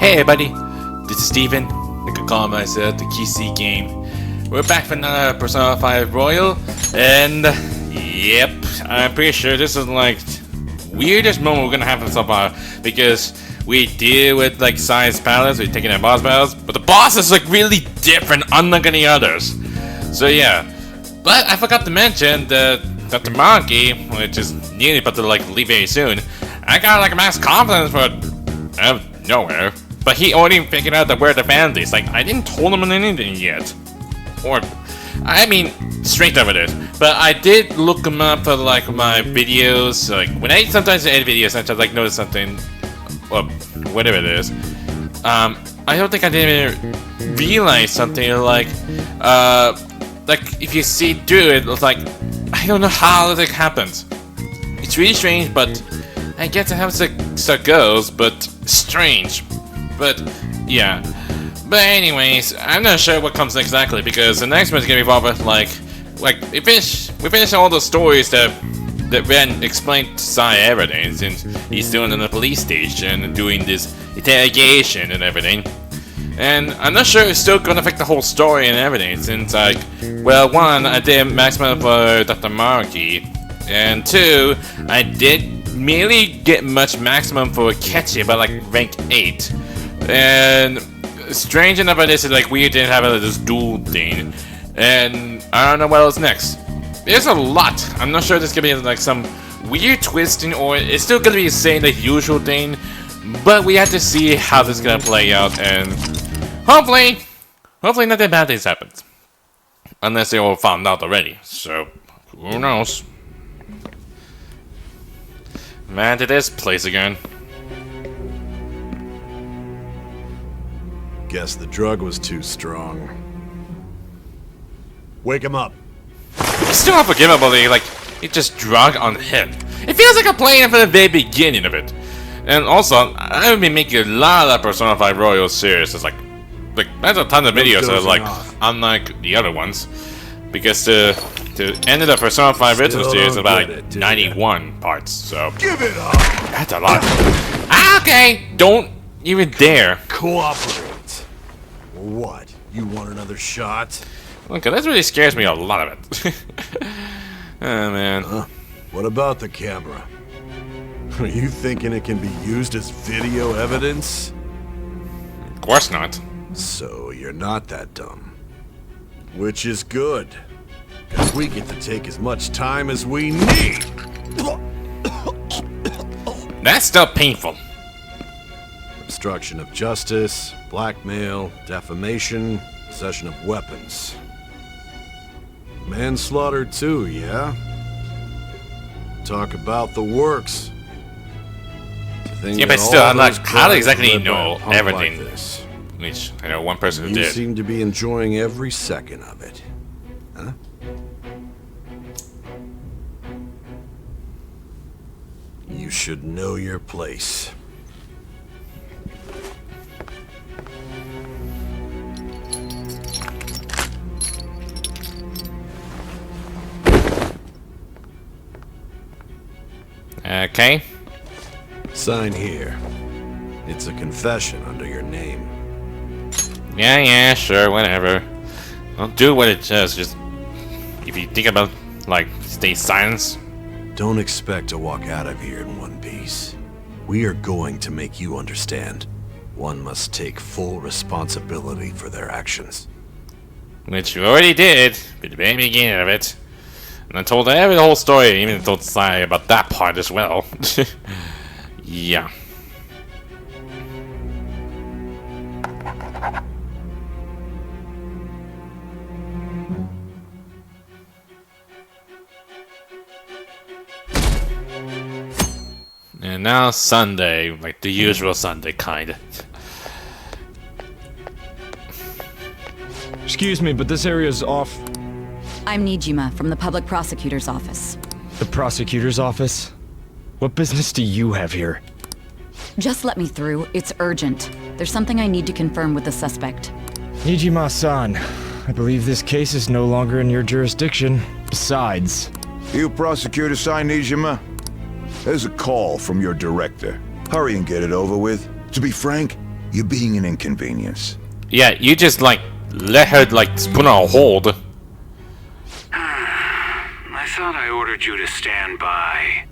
Hey everybody, this is Steven. I could call myself the KC Game. We're back for another Persona 5 Royal, and yep, I'm pretty sure this is like weirdest moment we're gonna have so far, because we deal with like science battles, we're taking our boss battles, but the boss is like really different unlike any others. So yeah, but I forgot to mention that Dr. Monkey, which is nearly about to like leave very soon, I got like a max confidence for out of nowhere. But he already figured out that we're the families. Like, I didn't told him anything yet. Or, I mean, straight over this. But I did look him up for, like, my videos. Like, when I sometimes edit videos, I just, like, notice something. Or whatever it is. I don't think I didn't realize something like, if you see through it, it's like, I don't know how it happens. It's really strange, but I get to have it goes, but strange. But yeah, but anyways, I'm not sure what comes next exactly, because the next one's gonna involve with like we finish all the stories that Ben explained to Sai everything, since he's doing in the police station and doing this interrogation and everything. And I'm not sure it's still gonna affect the whole story and everything, since like, well, one, I did maximum for Dr. Marky, and two, I did merely get much maximum for Ketchy, but like rank 8. And strange enough about this is like we didn't have this duel thing, and I don't know what else next. There's a lot. I'm not sure there's gonna be like some weird twisting, or it's still gonna be the same like usual thing, but we have to see how this is gonna play out, and hopefully nothing bad things happens, unless they all found out already. So who knows? Man, to this place again. Guess the drug was too strong. Wake him up. It's still unforgivable that like it just drug on him. It feels like I'm playing it from the very beginning of it. And also, I've been making a lot of Persona 5 Royal series. It's like that's a ton of videos. So like unlike the other ones, because the end of the Persona 5 Ritual series is about like 91 parts. So Give it up. That's a lot. Okay, don't even dare. Cooperate. What? You want another shot? Okay, that really scares me a lot of it. Oh man. What about the camera? Are you thinking it can be used as video evidence? Of course not. So you're not that dumb. Which is good. Because we get to take as much time as we need. That's still painful. Obstruction of justice, blackmail, defamation, possession of weapons. Manslaughter too, yeah? Talk about the works. Yeah, but still, I'm like, how do exactly know everything? Like this. Which, I know one person who did. You seem to be enjoying every second of it. Huh? You should know your place. Okay. Sign here. It's a confession under your name. Yeah, sure, whatever. I'll do what it says, just if you think about, like, stay silent. Don't expect to walk out of here in one piece. We are going to make you understand. One must take full responsibility for their actions. Which you already did at the very beginning of it. And I told the whole story, even told Sai about that part as well. Yeah. And now Sunday, like the usual Sunday kind. Excuse me, but this area's off. I'm Nijima from the Public Prosecutor's Office. The Prosecutor's Office? What business do you have here? Just let me through. It's urgent. There's something I need to confirm with the suspect. Nijima-san, I believe this case is no longer in your jurisdiction. Besides... You prosecutor Sai Nijima? There's a call from your director. Hurry and get it over with. To be frank, You're being an inconvenience. Yeah, you just, like, let her, like, put on hold. I thought I ordered you to stand by.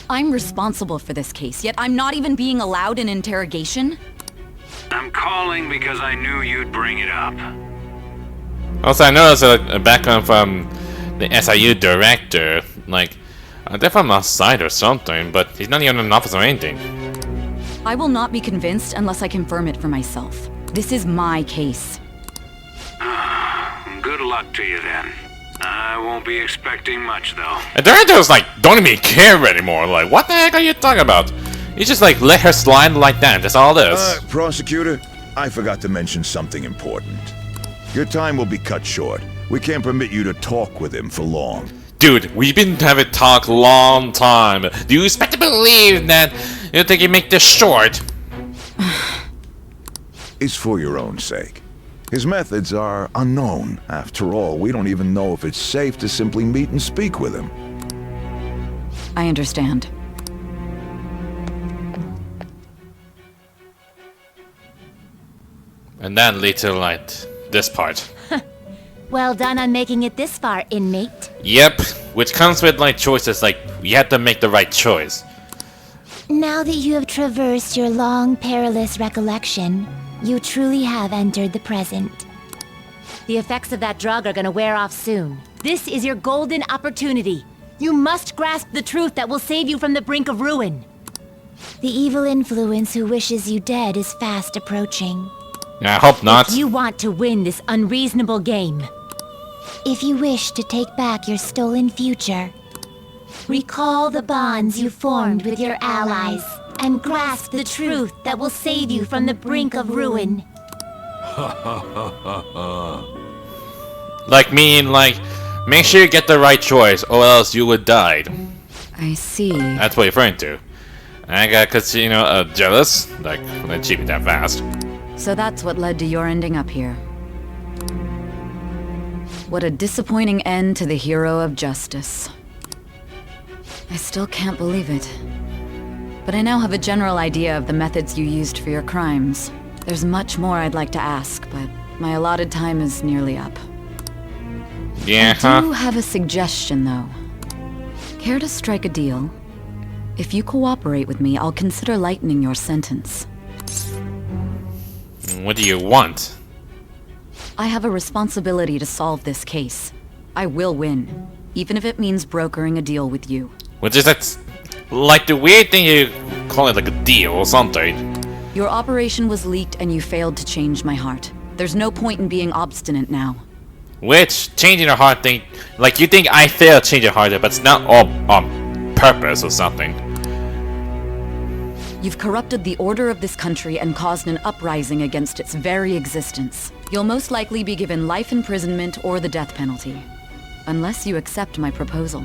I'm responsible for this case, yet I'm not even being allowed an interrogation? I'm calling because I knew you'd bring it up. Also, I know there's a background from the SIU director. Like, they're from outside or something, but he's not even an officer or anything. I will not be convinced unless I confirm it for myself. This is my case. Good luck to you then. I won't be expecting much though. The director's like, don't even care anymore. Like, what the heck are you talking about? You just like let her slide like that. That's all this. Prosecutor, I forgot to mention something important. Your time will be cut short. We can't permit you to talk with him for long. Dude, we've been having talk long time. Do you expect to believe that you think you make this short? It's for your own sake. His methods are unknown. After all, we don't even know if it's safe to simply meet and speak with him. I understand. And then leads to like this part. Well done on making it this far, inmate. Yep, which comes with like choices like you have to make the right choice. Now that you have traversed your long, perilous recollection, you truly have entered the present. The effects of that drug are gonna wear off soon. This is your golden opportunity. You must grasp the truth that will save you from the brink of ruin. The evil influence who wishes you dead is fast approaching. I hope not. If you want to win this unreasonable game, if you wish to take back your stolen future, recall the bonds you formed with your allies and grasp the truth that will save you from the brink of ruin. Like make sure you get the right choice or else you would die. I see. That's what you're referring to. I got, cause you know, jealous, like when they achieve it that fast. So that's what led to your ending up here. What a disappointing end to the hero of justice. I still can't believe it. But I now have a general idea of the methods you used for your crimes. There's much more I'd like to ask, but my allotted time is nearly up. Yeah, I do have a suggestion, though. Care to strike a deal? If you cooperate with me, I'll consider lightening your sentence. What do you want? I have a responsibility to solve this case. I will win, even if it means brokering a deal with you. Which is that, like the weird thing you call it like a deal or something. Your operation was leaked and you failed to change my heart. There's no point in being obstinate now. Which, changing your heart thing, like you think I failed to change your heart, but it's not all on purpose or something. You've corrupted the order of this country and caused an uprising against its very existence. You'll most likely be given life imprisonment or the death penalty. Unless you accept my proposal.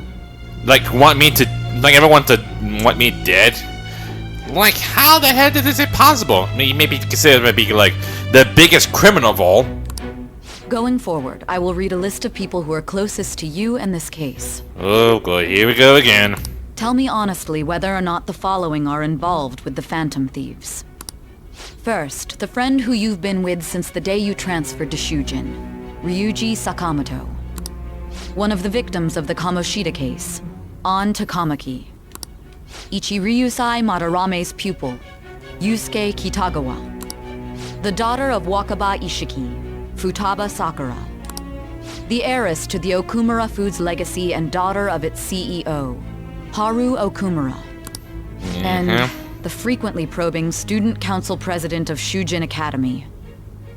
Like, want me to, like everyone to want me dead? Like, how the hell is it possible? I mean, maybe consider me be like the biggest criminal of all. Going forward, I will read a list of people who are closest to you and this case. Oh, good, here we go again. Tell me honestly whether or not the following are involved with the Phantom Thieves. First, the friend who you've been with since the day you transferred to Shujin, Ryuji Sakamoto. One of the victims of the Kamoshida case, An Takamaki. Ichiryusai Madarame's pupil, Yusuke Kitagawa. The daughter of Wakaba Ishiki, Futaba Sakura. The heiress to the Okumura Foods legacy and daughter of its CEO, Haru Okumura. And the frequently probing student council president of Shujin Academy,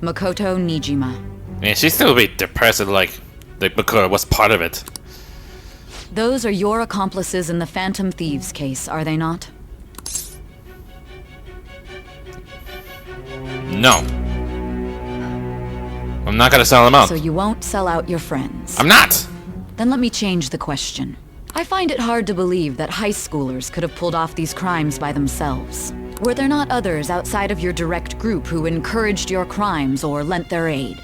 Makoto Nijima. Yeah, she's still a bit depressed, like Makoto was part of it. Those are your accomplices in the Phantom Thieves case, are they not? No. I'm not gonna sell them out. So you won't sell out your friends. I'm not! Then let me change the question. I find it hard to believe that high schoolers could have pulled off these crimes by themselves. Were there not others outside of your direct group who encouraged your crimes or lent their aid?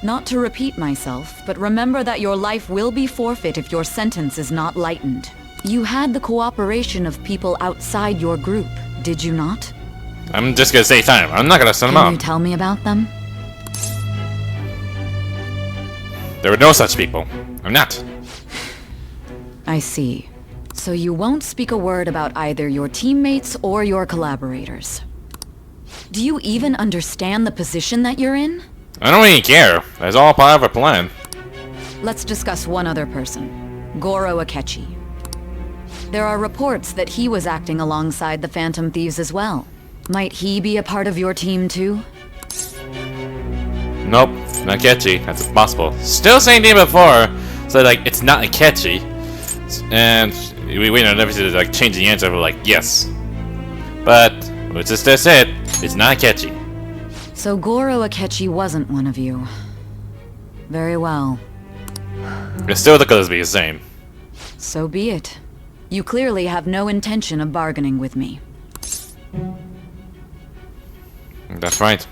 Not to repeat myself, but remember that your life will be forfeit if your sentence is not lightened. You had the cooperation of people outside your group, did you not? I'm just gonna save time. I'm not gonna send them Can you out. tell me about them? There were no such people. I'm not. I see. So you won't speak a word about either your teammates or your collaborators. Do you even understand the position that you're in? I don't really care. That's all part of a plan. Let's discuss one other person, Goro Akechi. There are reports that he was acting alongside the Phantom Thieves as well. Might he be a part of your team too? Nope, not catchy. That's impossible. Still same thing before. So like, it's not a catchy, and we never to like change the answer. We're like, yes, but it's just it. It's not catchy. So Goro Akechi wasn't one of you. Very well. It still looks to be the same. So be it. You clearly have no intention of bargaining with me. That's right.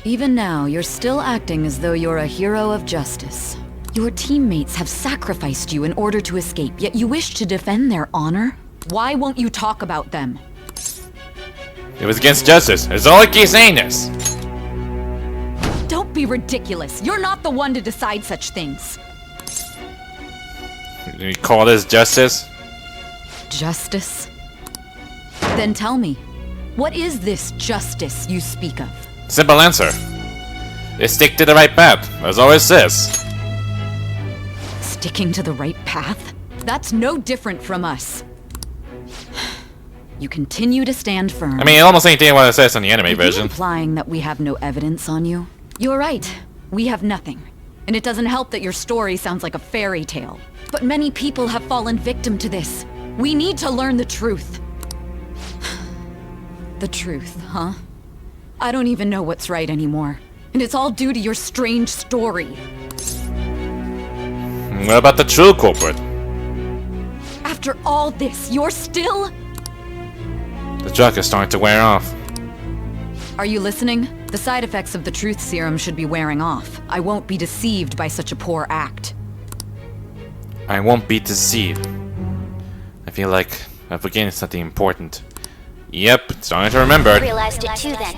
Even now, you're still acting as though you're a hero of justice. Your teammates have sacrificed you in order to escape, yet you wish to defend their honor? Why won't you talk about them? It was against justice. It's all I keep saying this. Don't be ridiculous. You're not the one to decide such things. You call this justice? Justice? Then tell me, what is this justice you speak of? Simple answer. They stick to the right path, as always says. Sticking to the right path? That's no different from us. You continue to stand firm. I mean, almost anything what it says in the anime Are you version. implying that we have no evidence on you? You're right. We have nothing. And it doesn't help that your story sounds like a fairy tale. But many people have fallen victim to this. We need to learn the truth. The truth, huh? I don't even know what's right anymore. And it's all due to your strange story. What about the true culprit? After all this, you're still... The drug is starting to wear off. Are you listening? The side effects of the truth serum should be wearing off. I won't be deceived by such a poor act. I won't be deceived. I feel like I'm forgetting something important. Yep, starting to remember it. Realized it too then.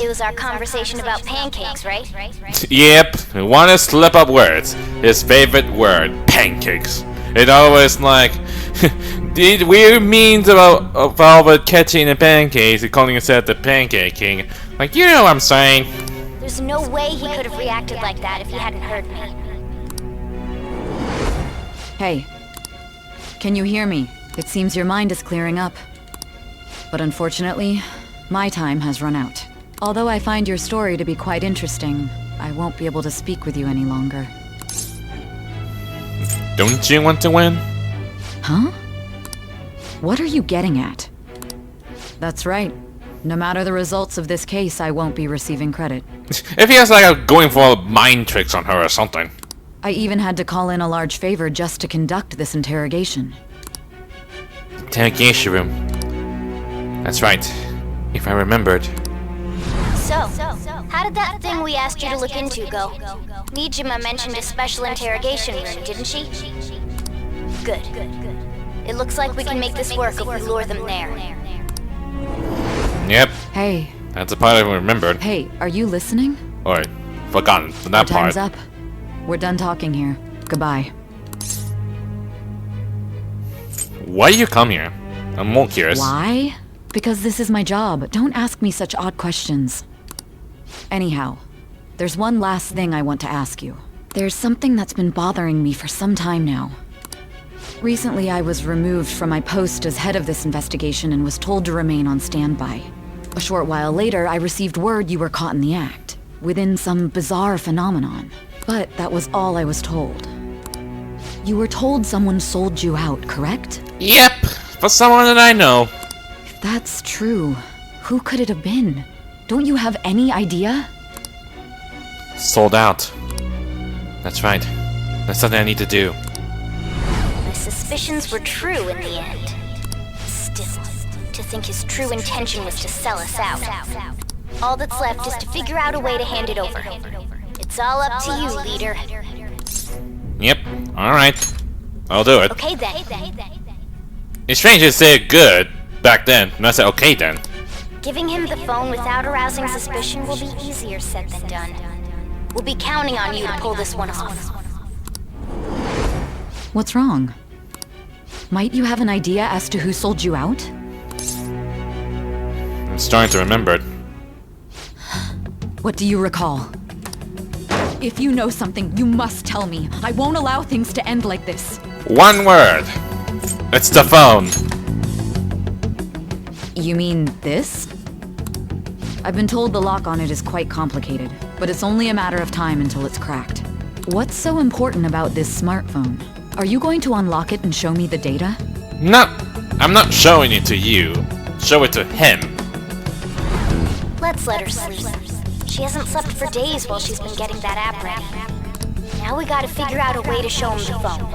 It was our conversation about pancakes, right? Yep, want to slip up words. His favorite word, pancakes. It always like the weird means about Velvet catching the pancakes and calling himself the Pancake King. Like, you know what I'm saying? There's no way he could have reacted like that if he hadn't heard me. Hey. Can you hear me? It seems your mind is clearing up. But unfortunately, my time has run out. Although I find your story to be quite interesting, I won't be able to speak with you any longer. Don't you want to win? Huh? What are you getting at? That's right. No matter the results of this case, I won't be receiving credit. If he has like going for mind tricks on her or something. I even had to call in a large favor just to conduct this interrogation. Interrogation room. That's right. If I remembered. So, how did that thing we asked you to look into go? Nijima mentioned a special interrogation room, didn't she? Good. It looks like we can make this work if we lure them there. Yep, Hey. that's the part I remembered. Hey, are you listening? Or forgotten that Our time's part. up. We're done talking here. Goodbye. Why do you come here? I'm more curious. Why? Because this is my job. Don't ask me such odd questions. Anyhow, there's one last thing I want to ask you. There's something that's been bothering me for some time now. Recently, I was removed from my post as head of this investigation and was told to remain on standby. A short while later, I received word you were caught in the act, within some bizarre phenomenon. But that was all I was told. You were told someone sold you out, correct? Yep, for someone that I know. If that's true, who could it have been? Don't you have any idea? Sold out. That's right. That's something I need to do. My suspicions were true in the end. Still, to think his true intention was to sell us out. All that's left is to figure out a way to hand it over. It's all up to you, leader. Yep, alright. I'll do it. Okay then. It's strange to say good, back then, and I said okay then. Giving him the phone without arousing suspicion will be easier said than done. We'll be counting on you to pull this one off. What's wrong? Might you have an idea as to who sold you out? I'm starting to remember it. What do you recall? If you know something, you must tell me. I won't allow things to end like this. One word. It's the phone. You mean this? I've been told the lock on it is quite complicated, but it's only a matter of time until it's cracked. What's so important about this smartphone? Are you going to unlock it and show me the data? No, I'm not showing it to you. Show it to him. Let's let her sleep. She hasn't slept for days while she's been getting that app ready. Now we gotta figure out a way to show him the phone.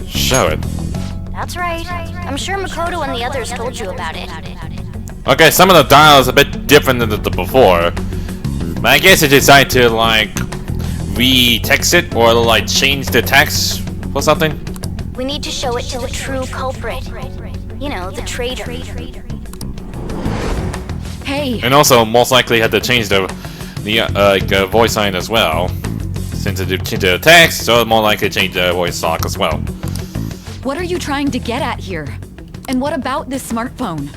Show it. That's right. I'm sure Makoto and the others told you about it. Okay, some of the dial is a bit different than the before. But I guess they decided to like re-text it or like change the text or something. We need to show it to the true culprit. You know, the traitor. Hey! And also, most likely had to change the voice line as well. Since it changed the text, so more likely change the voice talk as well. What are you trying to get at here? And what about this smartphone?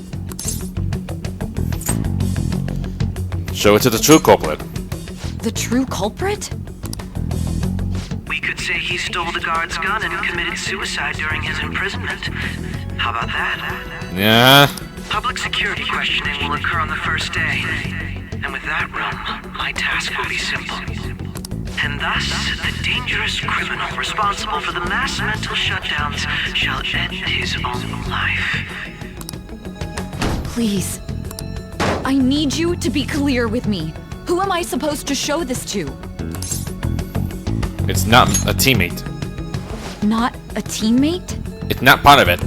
Show it to the true culprit. The true culprit? We could say he stole the guard's gun and committed suicide during his imprisonment. How about that? Yeah. Public security questioning will occur on the first day. And with that realm, my task will be simple. And thus, the dangerous criminal responsible for the mass mental shutdowns shall end his own life. Please. I need you to be clear with me. Who am I supposed to show this to? It's not a teammate. Not a teammate? It's not part of it.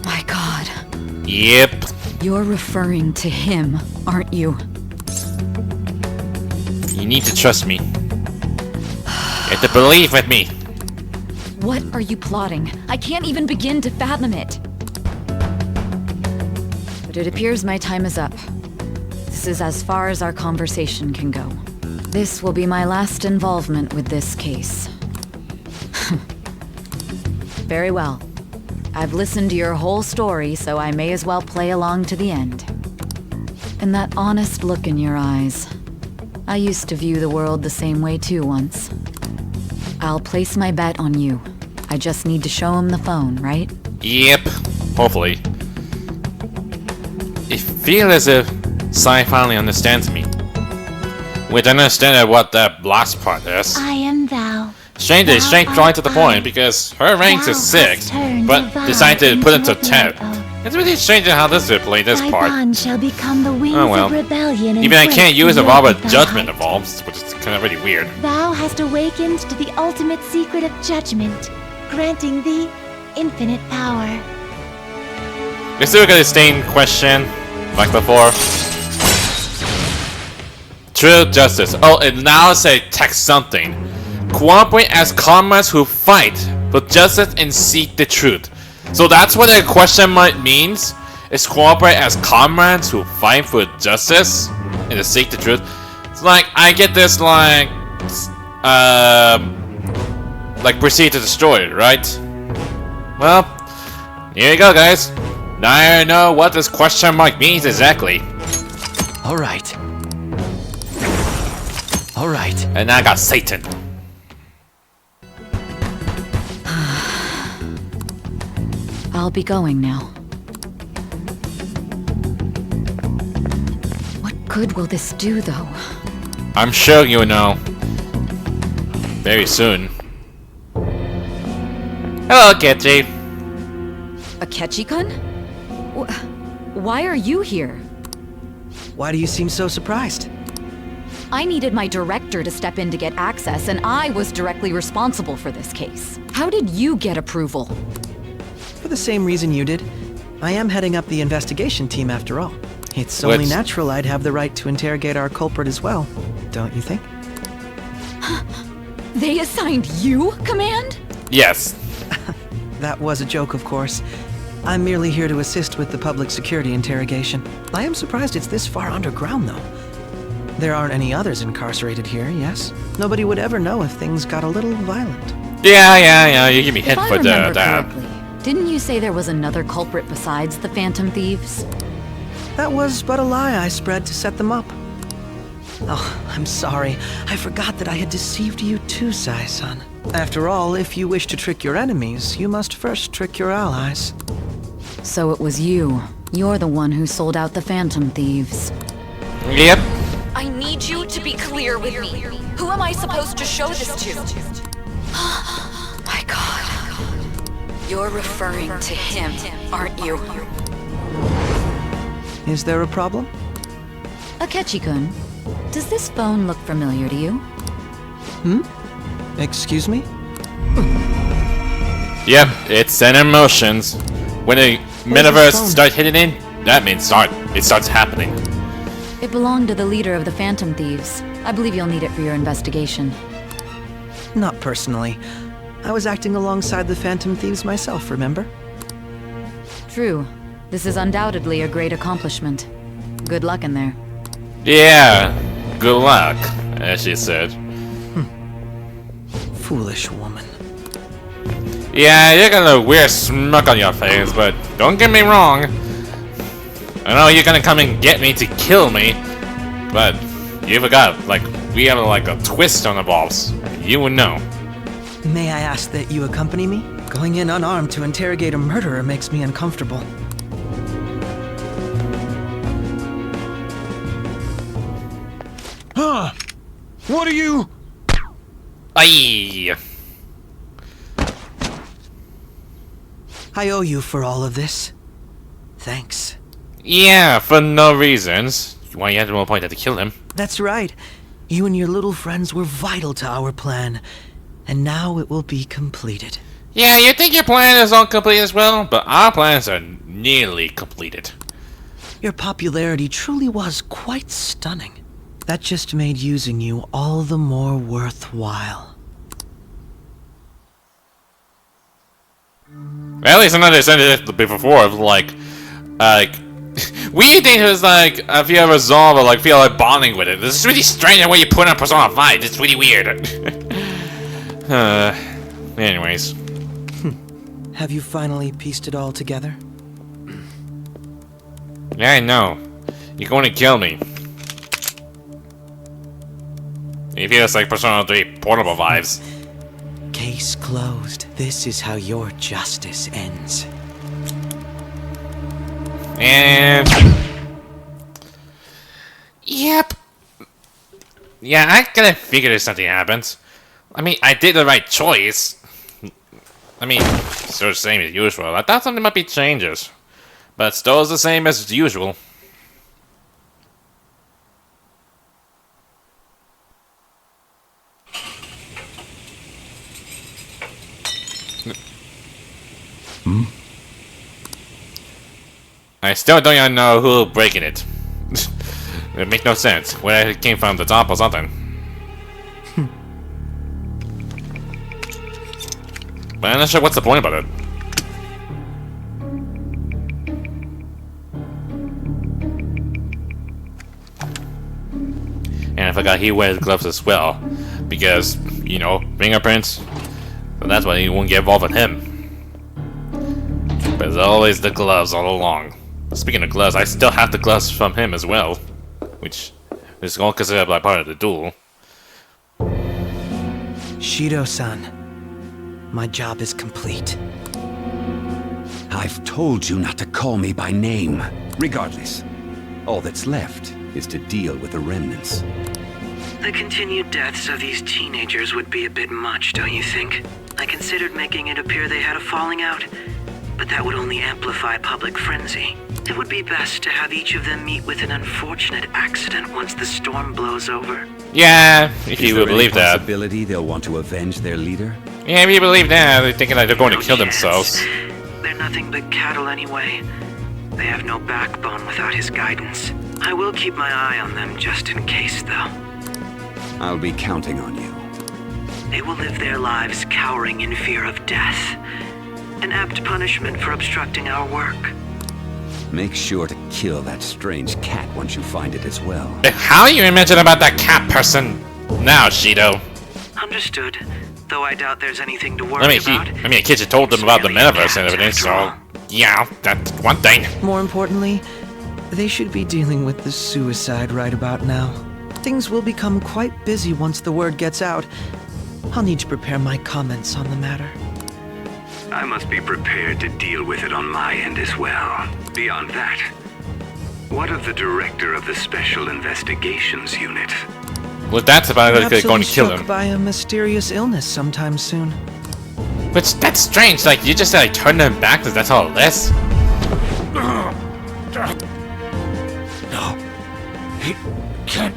My God. Yep. You're referring to him, aren't you? You need to trust me. You have to believe with me. What are you plotting? I can't even begin to fathom it. But it appears my time is up. This is as far as our conversation can go. This will be my last involvement with this case. Very well. I've listened to your whole story, so I may as well play along to the end. And that honest look in your eyes. I used to view the world the same way too once. I'll place my bet on you. I just need to show him the phone, right? Yep. Hopefully. It feels as if Sai finally understands me. Which I understand what that last part is. I am thou. Strange is straight drawing to the point because her rank is 6, but decided to put it to 10. It's really strange how this would play this Thy part. bond shall become the wings Oh well. of rebellion. Even I can't use a the Rob yoke of thy judgment heart. involves, which is kind of really weird. Thou hast awakened to the ultimate secret of judgment, granting thee infinite power. You're still gonna stay in question, like before. True justice. Oh, and now say text something. Cooperate as comrades who fight for justice and seek the truth. So that's what a question mark means? Is cooperate as comrades who fight for justice and to seek the truth? It's like, I get this like proceed to destroy it, right? Well, here you go guys. Now I know what this question mark means exactly. Alright. Alright. And I got Satan. I'll be going now. What good will this do, though? I'm sure you'll know. Very soon. Hello, Ketchy. A Ketchikun? Why are you here? Why do you seem so surprised? I needed my director to step in to get access, and I was directly responsible for this case. How did you get approval? For the same reason you did. I am heading up the investigation team after all. It's only What's- natural I'd have the right to interrogate our culprit as well, don't you think? They assigned you command? Yes. That was a joke, of course. I'm merely here to assist with the public security interrogation. I am surprised it's this far underground, though. There aren't any others incarcerated here, yes? Nobody would ever know if things got a little violent. Yeah, you give me hit If I for remember that. correctly, didn't you say there was another culprit besides the Phantom Thieves? That was but a lie I spread to set them up. Oh, I'm sorry. I forgot that I had deceived you too, Sai-san. After all, if you wish to trick your enemies, you must first trick your allies. So it was you. You're the one who sold out the Phantom Thieves. Yep. I need you to be clear with me. Who am I supposed to show this to? My god. You're referring to him, aren't you? Is there a problem? Akechi-kun, does this phone look familiar to you? Excuse me? Yep, it's sending emotions. When the metaverse starts hitting in, that means it starts happening. It belonged to the leader of the Phantom Thieves. I believe you'll need it for your investigation. Not personally. I was acting alongside the Phantom Thieves myself, remember? True. This is undoubtedly a great accomplishment. Good luck in there. Yeah, good luck, as she said. Foolish woman. Yeah, you got a weird smirk on your face, but don't get me wrong. I know you're gonna come and get me to kill me, but you forgot, like, we have like a twist on the balls. You would know. May I ask that you accompany me? Going in unarmed to interrogate a murderer makes me uncomfortable. Huh? What are you? Aye. I owe you for all of this. Thanks. Yeah, for no reasons. Why you had to point to kill him? That's right. You and your little friends were vital to our plan. And now it will be completed. Yeah, you think your plan is all complete as well, but our plans are nearly completed. Your popularity truly was quite stunning. That just made using you all the more worthwhile. At least another sentence before of like weird thing is like if you ever resolve or like feel like bonding with it. This is really strange the way you put on Persona 5. It's really weird. Anyways. Have you finally pieced it all together? Yeah, I know. You're going to kill me. It feels like Persona 3 portable vibes. Case closed. This is how your justice ends. And... Yep. Yeah, I kind of figured if something happens. I mean, I did the right choice. I mean, still the same as usual. I thought something might be changes. But still is the same as usual. I still don't even know who breaking it. It makes no sense. Where it came from, the top or something. But I'm not sure what's the point about it. And I forgot he wears gloves as well. Because, you know, fingerprints. So that's why he won't get involved with him. But it's always the gloves all along. Speaking of gloves, I still have the gloves from him as well. Which is all considered like part of the duel. Shido-san, my job is complete. I've told you not to call me by name. Regardless, all that's left is to deal with the remnants. The continued deaths of these teenagers would be a bit much, don't you think? I considered making it appear they had a falling out, but that would only amplify public frenzy. It would be best to have each of them meet with an unfortunate accident once the storm blows over. Yeah, if you would believe that. Possibility they'll want to avenge their leader? Yeah, if you believe that, they're thinking that they're going to kill themselves. They're nothing but cattle anyway. They have no backbone without his guidance. I will keep my eye on them just in case, though. I'll be counting on you. They will live their lives cowering in fear of death. An apt punishment for obstructing our work. Make sure to kill that strange cat once you find it as well. How you imagine about that cat person now, Shido? Understood. Though I doubt there's anything to worry about. I mean, Kitchen told them about the metaverse and everything, so yeah, that's one thing. More importantly, they should be dealing with the suicide right about now. Things will become quite busy once the word gets out. I'll need to prepare my comments on the matter. I must be prepared to deal with it on my end as well. Beyond that, what of the director of the Special Investigations Unit? Well, that's about it. Perhaps Going to kill struck him. by a mysterious illness sometime soon. But that's strange. Like you just like turn them back. That's all it is. No, it can't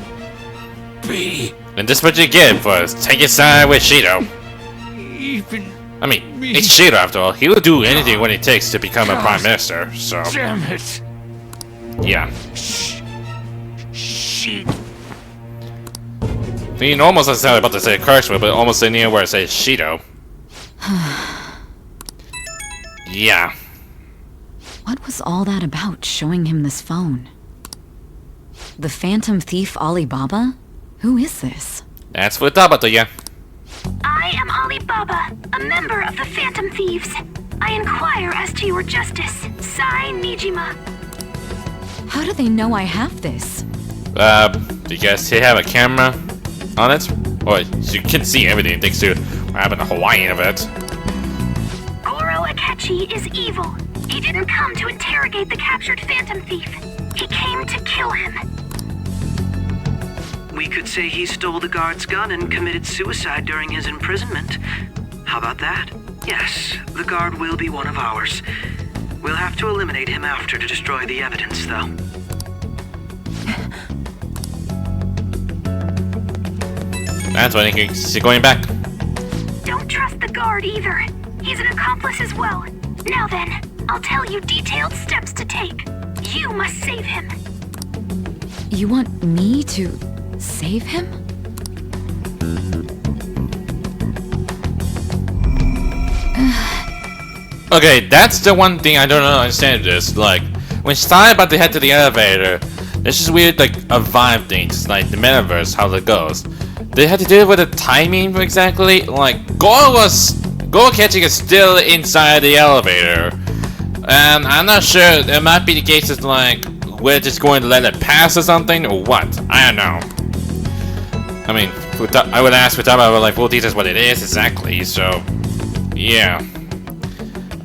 be. And this is what you get for taking side with Shido. I mean, it's Shido after all. He will do anything what it takes to become a prime minister. So. Damn it. Yeah. Shit. He almost necessarily about to say a curse word, but almost near where it says Shido. Yeah. What was all that about, showing him this phone? The Phantom Thief Alibaba? Who is this? That's what about to you. I am Alibaba, a member of the Phantom Thieves. I inquire as to your justice, Sai Nijima. How do they know I have this? Do you guys have a camera on it? Or you can see everything thanks to what happened to Hawaiian of it. Goro Akechi is evil. He didn't come to interrogate the captured Phantom Thief. He came to kill him. We could say he stole the guard's gun and committed suicide during his imprisonment. How about that? Yes, the guard will be one of ours. We'll have to eliminate him after to destroy the evidence, though. That's why he's going back. Don't trust the guard either. He's an accomplice as well. Now then, I'll tell you detailed steps to take. You must save him. You want me to save him? Okay, that's the one thing I don't understand this. Like, when Sai about to head to the elevator, there's just weird, like, a vibe thing, just like the metaverse, how it goes. They had to do it with the timing exactly. Like, Goro catching is still inside the elevator. And I'm not sure, it might be the case is like, we're just going to let it pass or something, or what? I don't know. I mean, I would ask Futaba, like, full details what it is exactly, so, yeah.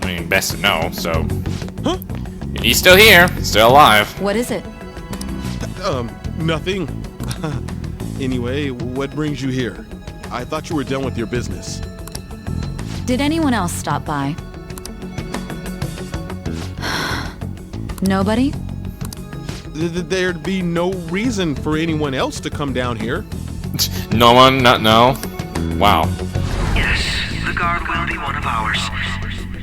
I mean, best to know, so. Huh? He's still here, still alive. What is it? Nothing. Anyway, what brings you here? I thought you were done with your business. Did anyone else stop by? Nobody? There'd be no reason for anyone else to come down here. No one, no. Wow. Yes, the guard will be one of ours.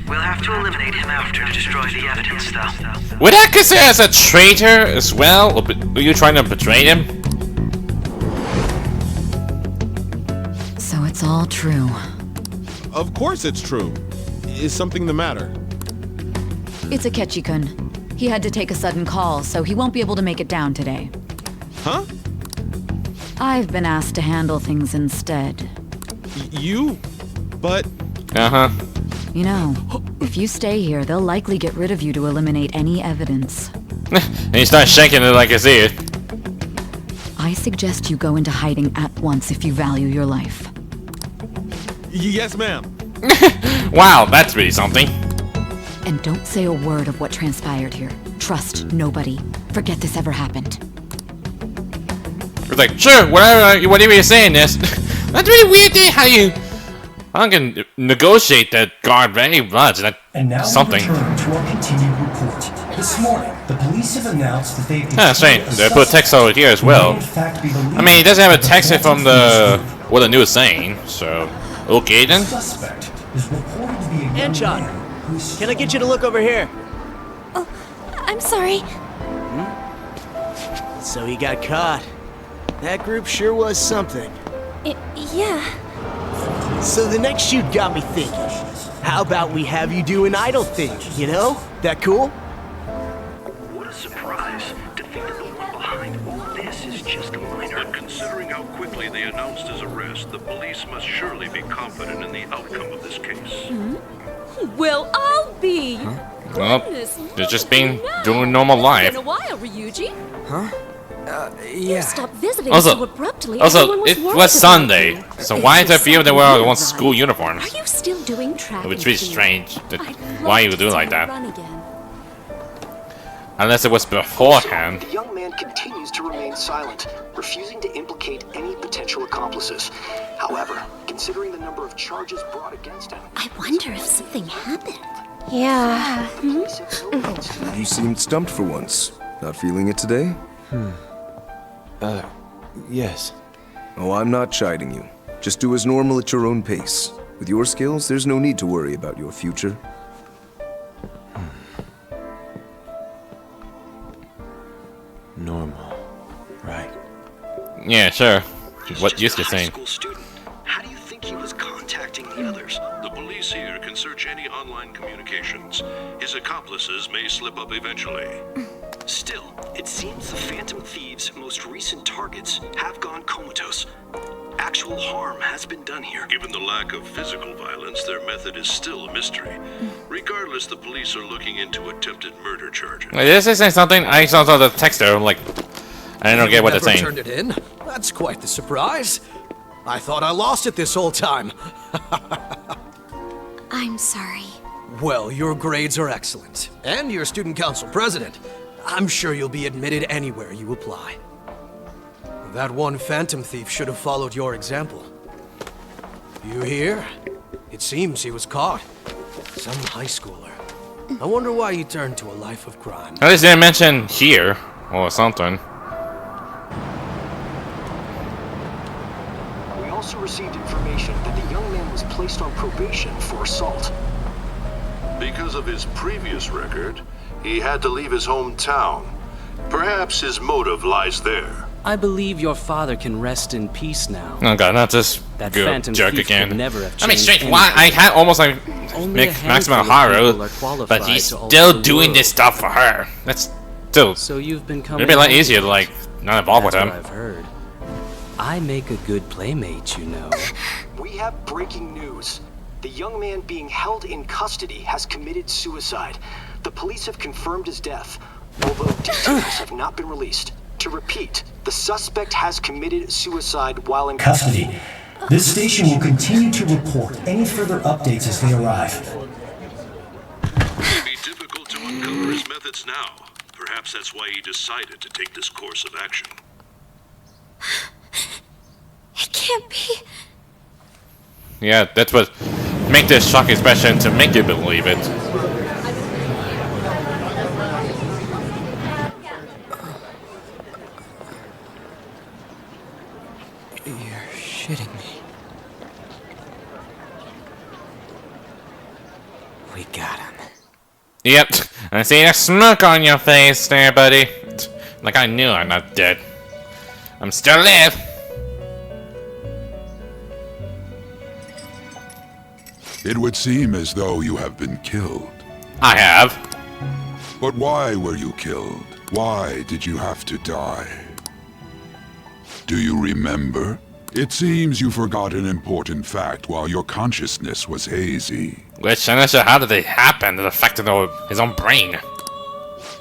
We'll have to eliminate him after to destroy the evidence, though. Would I consider as a traitor as well? Or were you trying to betray him? So it's all true. Of course it's true. Is something the matter? It's Akechi-kun. He had to take a sudden call, so he won't be able to make it down today. Huh? I've been asked to handle things instead. You? But... Uh-huh. You know, if you stay here, they'll likely get rid of you to eliminate any evidence. And he starts shaking it like I see it. I suggest you go into hiding at once if you value your life. Yes, ma'am. Wow, that's really something. And don't say a word of what transpired here. Trust nobody. Forget this ever happened. It's like, sure, whatever you're saying this. That's really weird thing how you... I can negotiate that guard very much. That's something. We return to our continued report. This morning, the police have announced that they've That's right. They put text over here as well. I mean, it doesn't have a text from the what the news is saying, so okay then. Anchon, can I get you to look over here? Oh, I'm sorry. So he got caught. That group sure was something. Yeah. So the next shoot got me thinking. How about we have you do an idol thing, you know? That cool? What a surprise to think that the one behind all this is just a minor. But considering how quickly they announced his arrest, the police must surely be confident in the outcome of this case. Well, I'll be. Well, Goodness, they're just doing normal life. It's been a while, Ryuji. Huh? You Yeah. stopped visiting Also, so abruptly. Also, everyone it worried was about Sunday, you. so why the few that were on school uniforms? Are you still doing track? It was and really field? strange. That, I'd why love you would to do see like you that? run again. Unless it was beforehand. The young man continues to remain silent, refusing to implicate any potential accomplices. However, considering the number of charges brought against him, I wonder if something happened. Yeah. You seemed stumped for once. Not feeling it today? Yes. Oh, I'm not chiding you. Just do as normal at your own pace. With your skills, there's no need to worry about your future. Normal. Right. Yeah, sure. What used to saying? how do you think he was contacting the others? The police here can search any online communications. His accomplices may slip up eventually. Still, it seems the Phantom Thieves' most recent targets have gone comatose. Actual harm has been done here. Given the lack of physical violence, their method is still a mystery. Regardless, the police are looking into attempted murder charges. Wait, did they say something? I saw the text there. I'm like, I don't get what they're Never saying. turned it in? That's quite the surprise. I thought I lost it this whole time. I'm sorry. Well, your grades are excellent. And you're student council president. I'm sure you'll be admitted anywhere you apply. That one phantom thief should have followed your example. You hear? It seems he was caught. Some high schooler. I wonder why he turned to a life of crime. At least they didn't mention here or something. We also received information that the young man was placed on probation for assault. Because of his previous record, he had to leave his hometown. Perhaps his motive lies there. I believe your father can rest in peace now. Oh god, not this That good phantom jerk thief again. could never have I mean, changed strange. Why I had almost like Only a Maximum handful of people Haru, are qualified but he's to alter still the doing world. this stuff for her. That's still. So you've been coming. It'd be a lot home easier to like not involve with That's him. what I've heard. I make a good playmate, you know. We have breaking news. The young man being held in custody has committed suicide. The police have confirmed his death, although details have not been released. To repeat, the suspect has committed suicide while in Custody. This station will continue to report any further updates as they arrive. It may be difficult to uncover his methods now. Perhaps that's why he decided to take this course of action. It can't be. Yeah, that's what make this shocking expression to make you believe it. You're shitting me. We got him. Yep, I see a smirk on your face there, buddy. Like I knew I'm not dead. I'm still alive. It would seem as though you have been killed. I have. But why were you killed? Why did you have to die? Do you remember? It seems you forgot an important fact while your consciousness was hazy. Which, I'm not sure how did it happen that affected his own brain.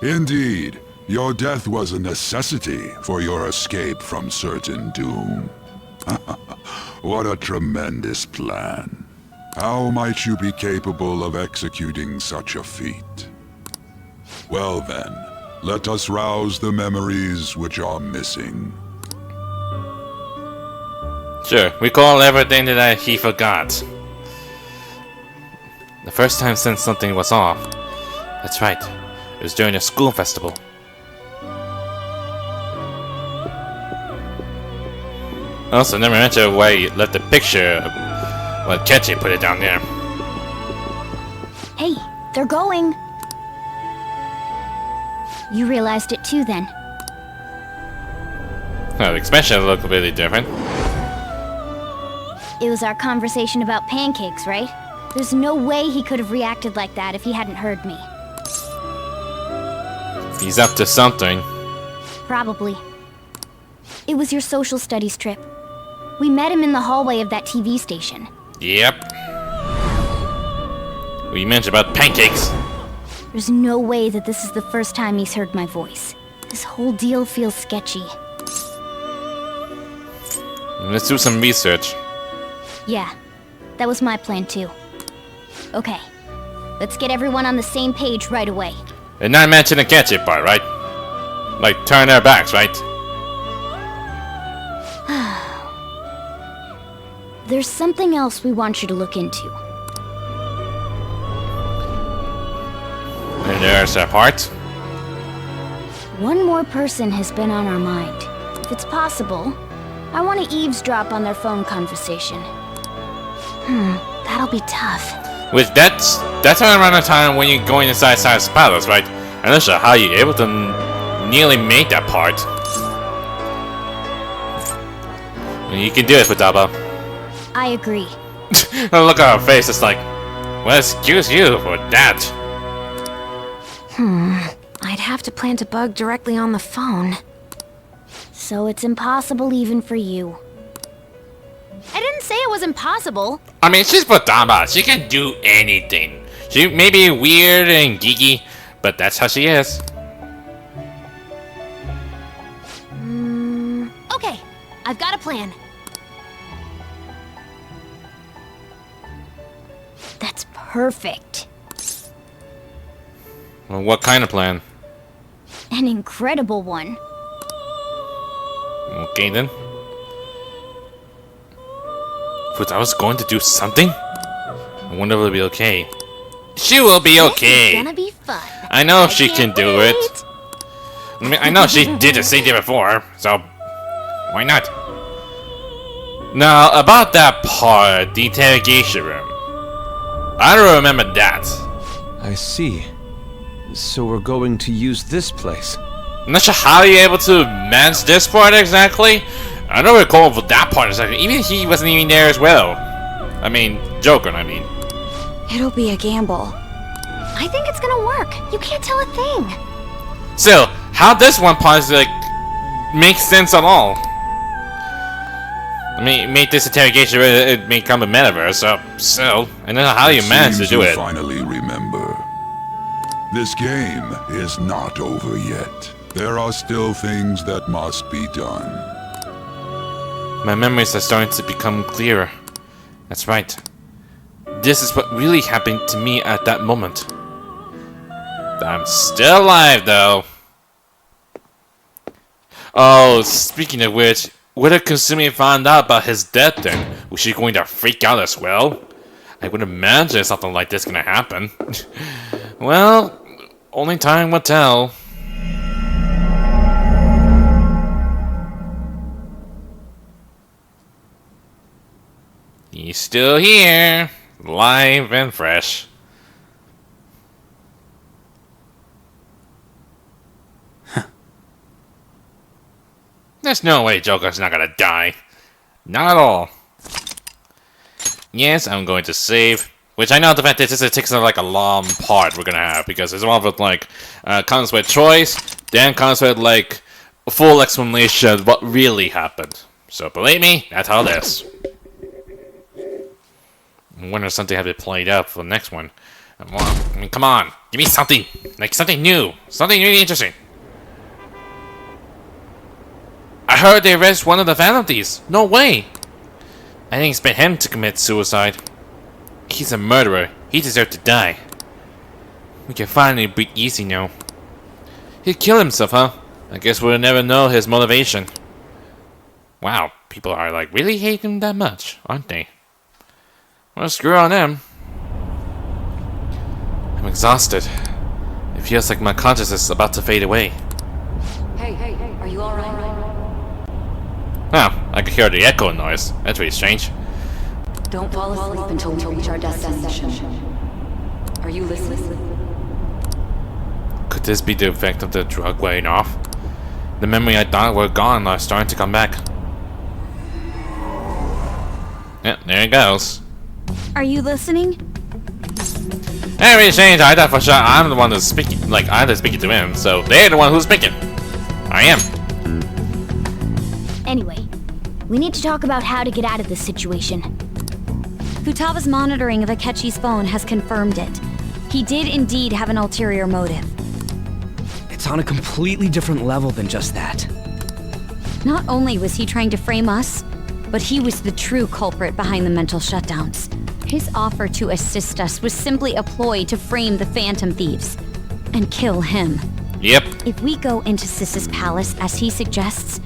Indeed, your death was a necessity for your escape from certain doom. What a tremendous plan. How might you be capable of executing such a feat? Well then, let us rouse the memories which are missing. Sure, recall everything that he forgot. The first time since something was off. That's right. It was during a school festival. Also, never mentioned why he left the picture. Well, Ketchy put it down there. Hey, they're going. You realized it too then. Oh, the expression looked really different. It was our conversation about pancakes, right? There's no way he could have reacted like that if he hadn't heard me. He's up to something. Probably. It was your social studies trip. We met him in the hallway of that TV station. Yep. We mentioned about pancakes. There's no way that this is the first time he's heard my voice. This whole deal feels sketchy. Let's do some research. Yeah, that was my plan too. Okay, let's get everyone on the same page right away. And not mention the ketchup part, right? Like, turn their backs, right? There's something else we want you to look into. And there's a part. One more person has been on our mind. If it's possible, I want to eavesdrop on their phone conversation. That'll be tough. Which that's around the time when you're going inside Silas Palace, right? I'm not sure how you're able to nearly make that part. You can do it, Futaba. I agree. Look at her face, it's like, well, excuse you for that. I'd have to plant a bug directly on the phone. So it's impossible even for you. I didn't say it was impossible. I mean, she's Futaba. She can do anything. She may be weird and geeky, but that's how she is. Okay, I've got a plan. That's perfect. Well, what kind of plan? An incredible one. Okay then. Futaba's going to do something? I wonder if it'll be okay. She will be okay. It's gonna be fun. I know she can do it. I mean, I know she did the same thing before, so why not? Now, about that part, the interrogation room. I don't remember that. I see. So we're going to use this place. I'm not sure how you're able to manage this part exactly. I don't recall for that part exactly. Even he wasn't even there as well. I mean, Joker, I mean. It'll be a gamble. I think it's gonna work. You can't tell a thing. Still, how this one part like makes sense at all? I mean, make this interrogation it may come a metaverse, so I don't know how you manage to do it. Finally remember. This game is not over yet. There are still things that must be done. My memories are starting to become clearer. That's right. This is what really happened to me at that moment. I'm still alive, though. Oh, speaking of which, what if Kasumi found out about his death then? Was she going to freak out as well? I would imagine something like this gonna happen. Well, only time will tell. He's still here, live and fresh. There's no way Joker's not gonna die. Not at all. Yes, I'm going to save. Which I know the fact that this takes like a long part we're gonna have, because it's one with like comes with choice, then comes with like a full explanation of what really happened. So believe me, that's how it is. I wonder if something had to be played out for the next one. Well, I mean, come on, give me something, like something new, something really interesting. I heard they arrested one of the Phantom Thieves. No way. I didn't expect him to commit suicide. He's a murderer. He deserved to die. We can finally breathe easy now. He killed himself, huh? I guess we'll never know his motivation. Wow, people are like really hating him that much, aren't they? Well, screw on them. I'm exhausted. It feels like my consciousness is about to fade away. Hey, are you alright? Oh, I could hear the echo noise. That's really strange. Don't fall asleep until we reach our destination. Are you listening? Could this be the effect of the drug wearing off? The memory I thought were gone are starting to come back. Yeah, there it goes. Are you listening? Anyway, Shane, I thought for sure I'm the one who's speaking. Like, I'm the speaking to him, so they're the one who's speaking. I am. Anyway, we need to talk about how to get out of this situation. Futaba's monitoring of Akechi's phone has confirmed it. He did indeed have an ulterior motive. It's on a completely different level than just that. Not only was he trying to frame us, but he was the true culprit behind the mental shutdowns. His offer to assist us was simply a ploy to frame the Phantom Thieves and kill him. Yep. If we go into Sis's palace as he suggests,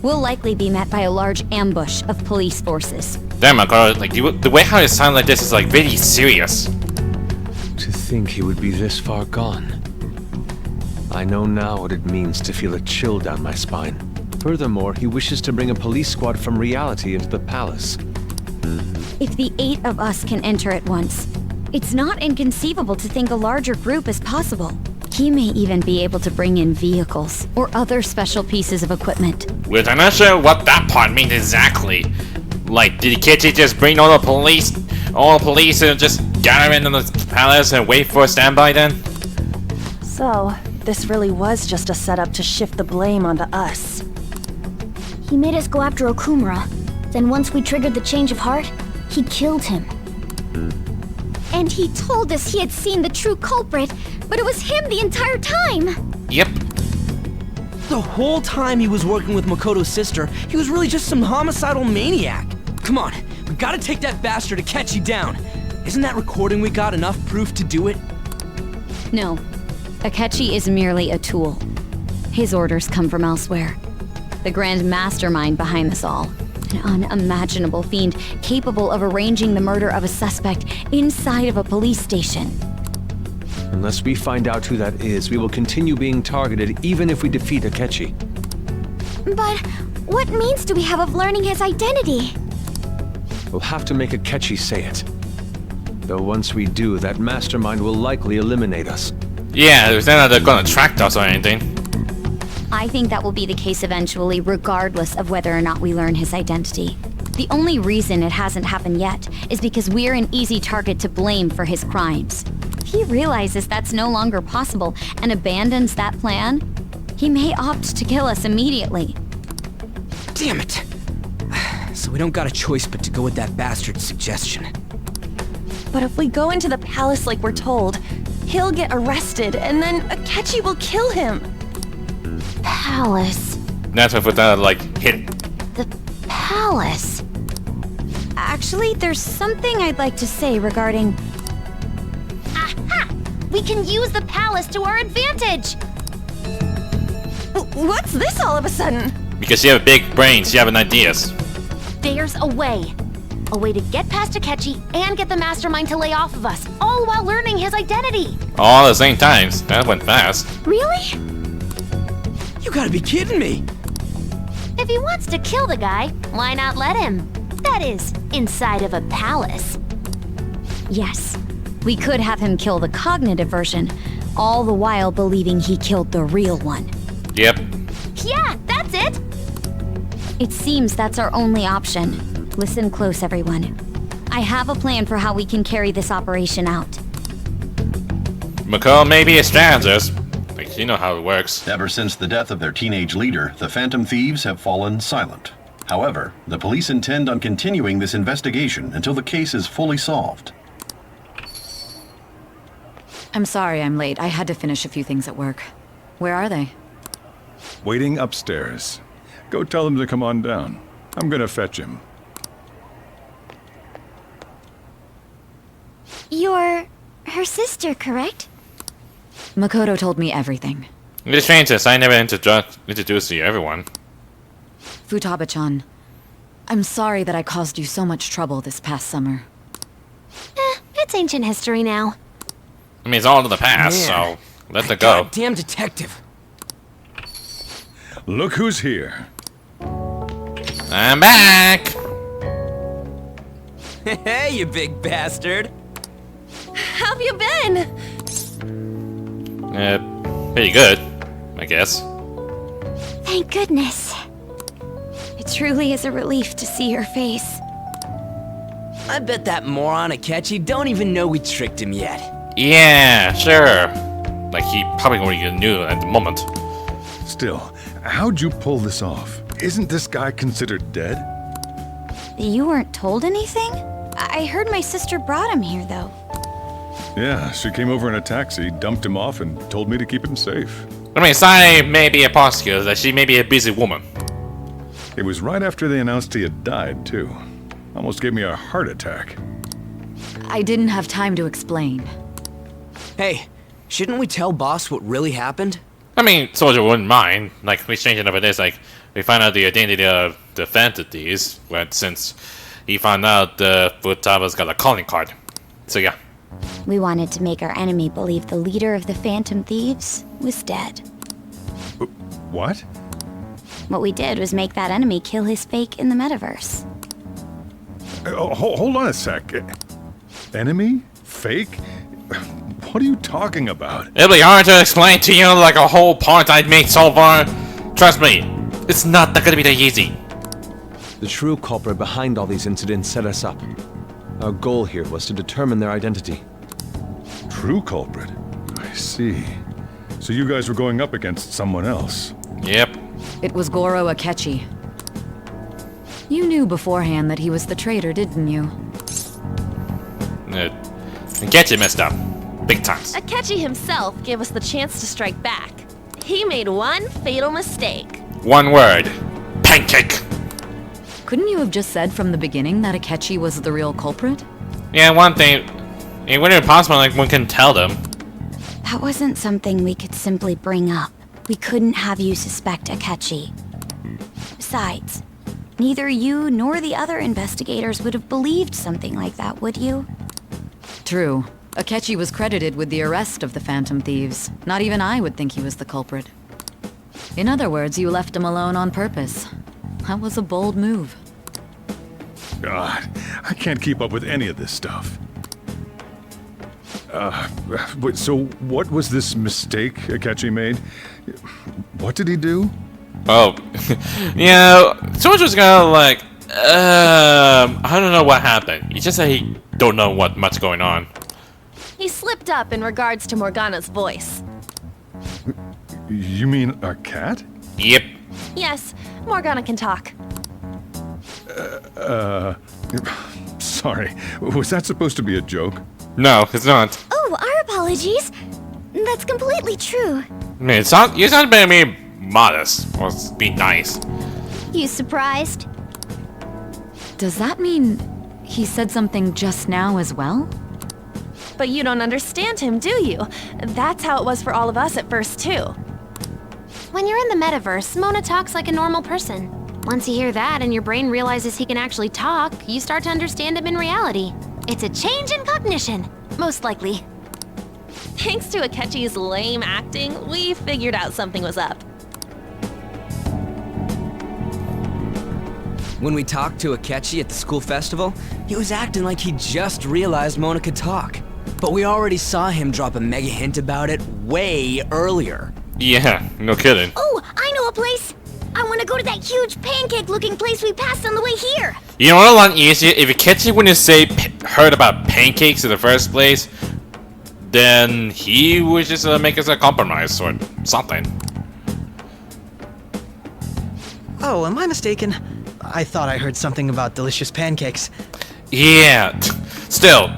we'll likely be met by a large ambush of police forces. Damn, my god, like the way how it sounds like this is like really serious. To think he would be this far gone. I know now what it means to feel a chill down my spine. Furthermore, he wishes to bring a police squad from reality into the palace. If the 8 of us can enter at once, it's not inconceivable to think a larger group is possible. He may even be able to bring in vehicles or other special pieces of equipment. Which I'm not sure what that part means exactly. Like, did Akechi just bring all the police and just gather in the palace and wait for a standby then? So, this really was just a setup to shift the blame onto us. He made us go after Okumura. Then once we triggered the change of heart, he killed him. And he told us he had seen the true culprit, but it was him the entire time! Yep. The whole time he was working with Makoto's sister, he was really just some homicidal maniac. Come on, we gotta take that bastard Akechi down. Isn't that recording we got enough proof to do it? No. Akechi is merely a tool. His orders come from elsewhere. The grand mastermind behind this all. An unimaginable fiend capable of arranging the murder of a suspect inside of a police station. Unless we find out who that is, we will continue being targeted even if we defeat Akechi. But what means do we have of learning his identity? We'll have to make Akechi say it. Though once we do, that mastermind will likely eliminate us. Yeah, it's not that they're gonna track us or anything. I think that will be the case eventually, regardless of whether or not we learn his identity. The only reason it hasn't happened yet is because we're an easy target to blame for his crimes. If he realizes that's no longer possible and abandons that plan, he may opt to kill us immediately. Damn it! So we don't got a choice but to go with that bastard's suggestion. But if we go into the palace like we're told, he'll get arrested and then Akechi will kill him. Palace. That's what that like hit. The palace. Actually, there's something I'd like to say regarding... Aha! We can use the palace to our advantage! What's this all of a sudden? Because you have big brains, you have an ideas. There's a way. A way to get past Akechi and get the mastermind to lay off of us, all while learning his identity. All at the same time. That went fast. Really? You gotta be kidding me! If he wants to kill the guy, why not let him? That is, inside of a palace. Yes, we could have him kill the cognitive version, all the while believing he killed the real one. Yep. Yeah, that's it! It seems that's our only option. Listen close, everyone. I have a plan for how we can carry this operation out. McCall may be a strategist. Like, you know how it works. Ever since the death of their teenage leader, the Phantom Thieves have fallen silent. However, the police intend on continuing this investigation until the case is fully solved. I'm sorry I'm late. I had to finish a few things at work. Where are they? Waiting upstairs. Go tell them to come on down. I'm gonna fetch him. You're her sister, correct? Makoto told me everything. It's strange since I never introduced you to everyone. Futaba-chan, I'm sorry that I caused you so much trouble this past summer. It's ancient history now. I mean, it's all in the past, Man, so let it go. Goddamn detective. Look who's here. I'm back! Hey, you big bastard! How've you been? Pretty good, I guess. Thank goodness. It truly is a relief to see your face. I bet that moron Akechi don't even know we tricked him yet. Yeah, sure. Like, he probably already knew at the moment. Still, how'd you pull this off? Isn't this guy considered dead? You weren't told anything? I heard my sister brought him here, though. Yeah, she came over in a taxi, dumped him off, and told me to keep him safe. I mean, Sai may be a prosecutor, that she may be a busy woman. It was right after they announced he had died, too. Almost gave me a heart attack. I didn't have time to explain. Hey, shouldn't we tell boss what really happened? I mean, Soldier wouldn't mind. Like, we strange enough it is, like, we find out the identity of the Phantom Thieves, but since he found out Futaba's got a calling card. So yeah. We wanted to make our enemy believe the leader of the Phantom Thieves was dead. What? What we did was make that enemy kill his fake in the metaverse. Hold on a sec. Enemy? Fake? What are you talking about? It'll be hard to explain to you like a whole part I've made so far. Trust me, it's not gonna be that easy. The true culprit behind all these incidents set us up. Our goal here was to determine their identity. True culprit? I see. So you guys were going up against someone else? Yep. It was Goro Akechi. You knew beforehand that he was the traitor, didn't you? Akechi messed up. Big times. Akechi himself gave us the chance to strike back. He made one fatal mistake. One word. Pancake! Couldn't you have just said from the beginning that Akechi was the real culprit? Yeah, one thing. It wouldn't be possible like one can tell them. That wasn't something we could simply bring up. We couldn't have you suspect Akechi. Besides, neither you nor the other investigators would have believed something like that, would you? True. Akechi was credited with the arrest of the Phantom Thieves. Not even I would think he was the culprit. In other words, you left him alone on purpose. That was a bold move. God, I can't keep up with any of this stuff. So what was this mistake Akechi made? What did he do? Oh, Soldier's kind of like, I don't know what happened. He just said he don't know what much going on. He slipped up in regards to Morgana's voice. You mean a cat? Yep. Yes, Morgana can talk. Sorry. Was that supposed to be a joke? No, it's not. Oh, our apologies. That's completely true. I mean, it's not, you sound better be modest, or be nice. You surprised? Does that mean he said something just now as well? But you don't understand him, do you? That's how it was for all of us at first, too. When you're in the metaverse, Mona talks like a normal person. Once you hear that and your brain realizes he can actually talk, you start to understand him in reality. It's a change in cognition, most likely. Thanks to Akechi's lame acting, we figured out something was up. When we talked to Akechi at the school festival, he was acting like he just realized Mona could talk. But we already saw him drop a mega hint about it way earlier. Yeah, no kidding. Oh, I know a place! I want to go to that huge pancake-looking place we passed on the way here! You know what, a lot easier? If Akechi wouldn't say heard about pancakes in the first place, then he would just make us a compromise or something. Oh, am I mistaken? I thought I heard something about delicious pancakes. Yeah, still,